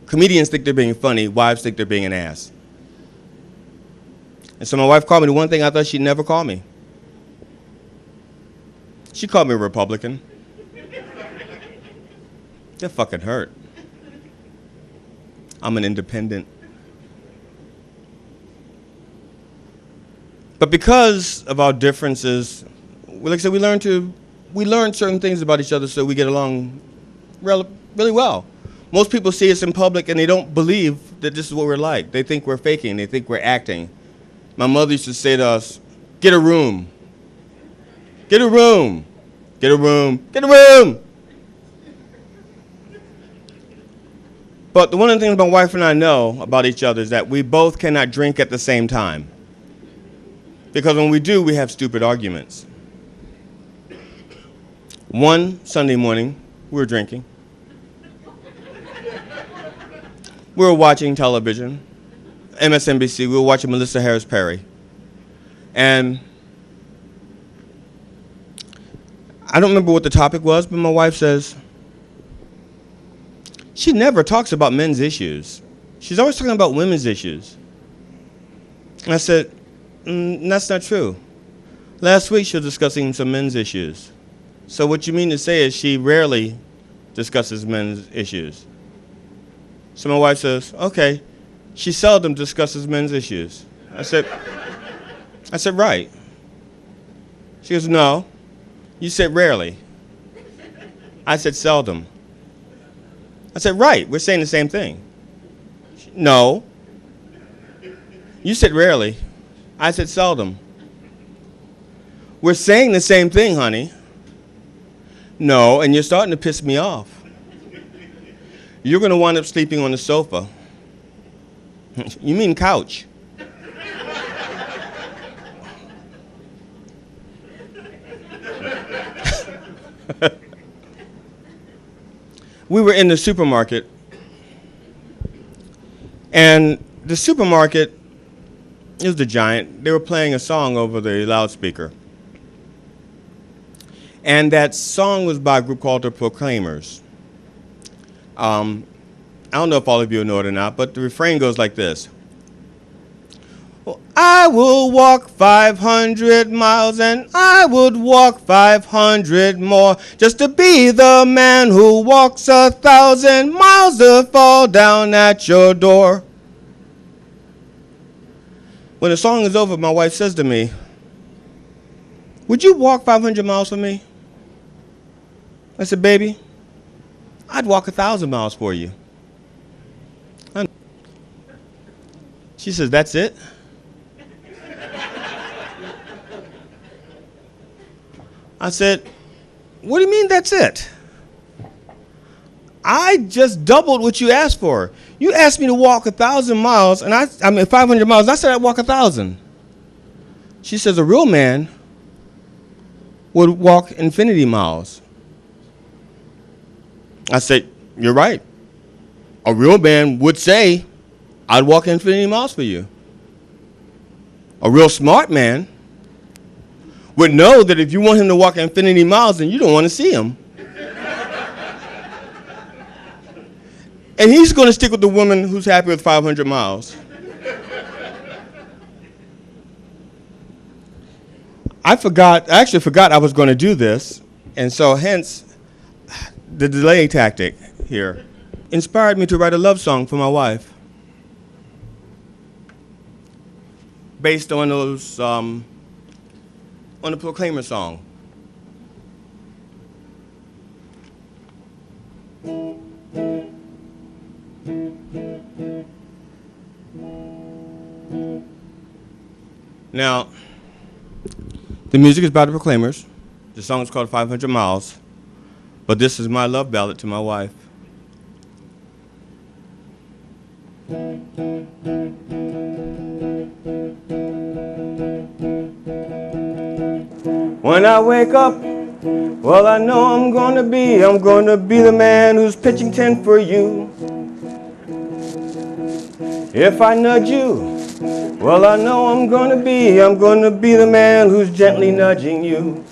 Comedians think they're being funny. Wives think they're being an ass. And so my wife called me the one thing I thought she'd never call me. She called me a Republican. That fucking hurt. I'm an independent. But because of our differences, like I said, we learn certain things about each other so we get along really well. Most people see us in public and they don't believe that this is what we're like. They think we're faking. They think we're acting. My mother used to say to us, get a room. Get a room. Get a room. Get a room. But one of the things my wife and I know about each other is that we both cannot drink at the same time. Because when we do, we have stupid arguments. One Sunday morning, we were drinking. We were watching television, MSNBC. We were watching Melissa Harris Perry. And I don't remember what the topic was, but my wife says, she never talks about men's issues. She's always talking about women's issues. And I said, that's not true. Last week she was discussing some men's issues. So what you mean to say is she rarely discusses men's issues. So my wife says, okay, she seldom discusses men's issues. I said, right. She goes, no, you said rarely. I said seldom. I said, right, we're saying the same thing. No, you said rarely. I said seldom. We're saying the same thing, honey. No, and you're starting to piss me off. You're going to wind up sleeping on the sofa. You mean couch? We were in the supermarket, and the supermarket is the giant. They were playing a song over the loudspeaker. And that song was by a group called the Proclaimers. I don't know if all of you know it or not, but the refrain goes like this. Well, I will walk 500 miles and I would walk 500 more just to be the man who walks 1,000 miles to fall down at your door. When the song is over, my wife says to me, would you walk 500 miles for me? I said, baby, I'd walk 1,000 miles for you. She says, that's it? I said, what do you mean that's it? I just doubled what you asked for. You asked me to walk 1,000 miles, and I mean 500 miles, and I said I'd walk 1,000. She says, a real man would walk infinity miles. I said, you're right. A real man would say, I'd walk infinity miles for you. A real smart man would know that if you want him to walk infinity miles, then you don't want to see him. And he's going to stick with the woman who's happy with 500 miles. I actually forgot I was going to do this, and so hence the delay tactic here inspired me to write a love song for my wife based on those, on the Proclaimer song. Now, the music is by the Proclaimers. The song is called 500 Miles. But this is my love ballad to my wife. When I wake up, well, I know I'm gonna be the man who's pitching tent for you. If I nudge you, well, I know I'm gonna be the man who's gently nudging you.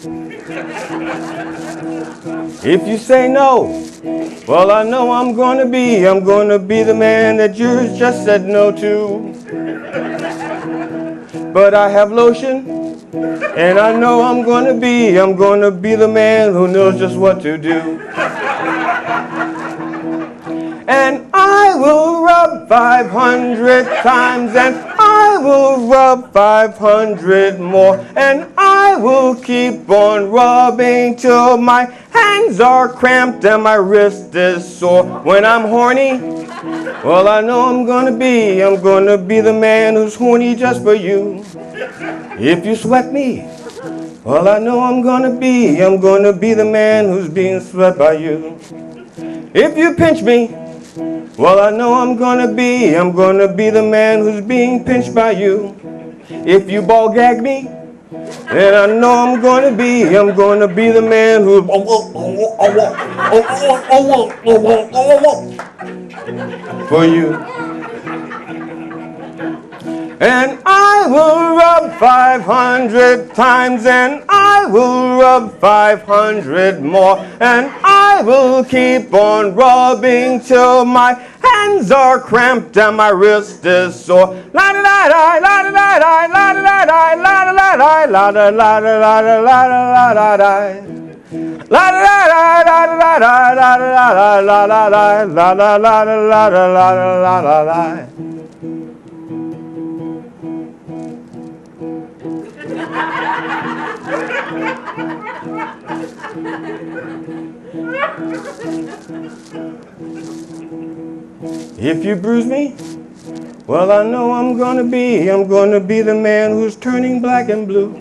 If you say no, well, I know I'm gonna be the man that yours just said no to. But I have lotion, and I know I'm gonna be the man who knows just what to do. And I will rub 500 times, and I will rub 500 more, and I will keep on rubbing till my hands are cramped and my wrist is sore. When I'm horny, well, I know I'm gonna be the man who's horny just for you. If you sweat me, well, I know I'm gonna be the man who's being sweat by you. If you pinch me, well, I know I'm gonna be the man who's being pinched by you. If you ball gag me, then I know I'm gonna be the man who for you. And I will rub 500 times, and I will rub 500 more, and I will keep on rubbing till my hands are cramped and my wrist is sore. La da da da, la da da da, la da da da, la da da da, la da la da la da la da la da. La da da da da da da da da la la la la la la la la la la la la. If you bruise me, well, I know I'm gonna be the man who's turning black and blue.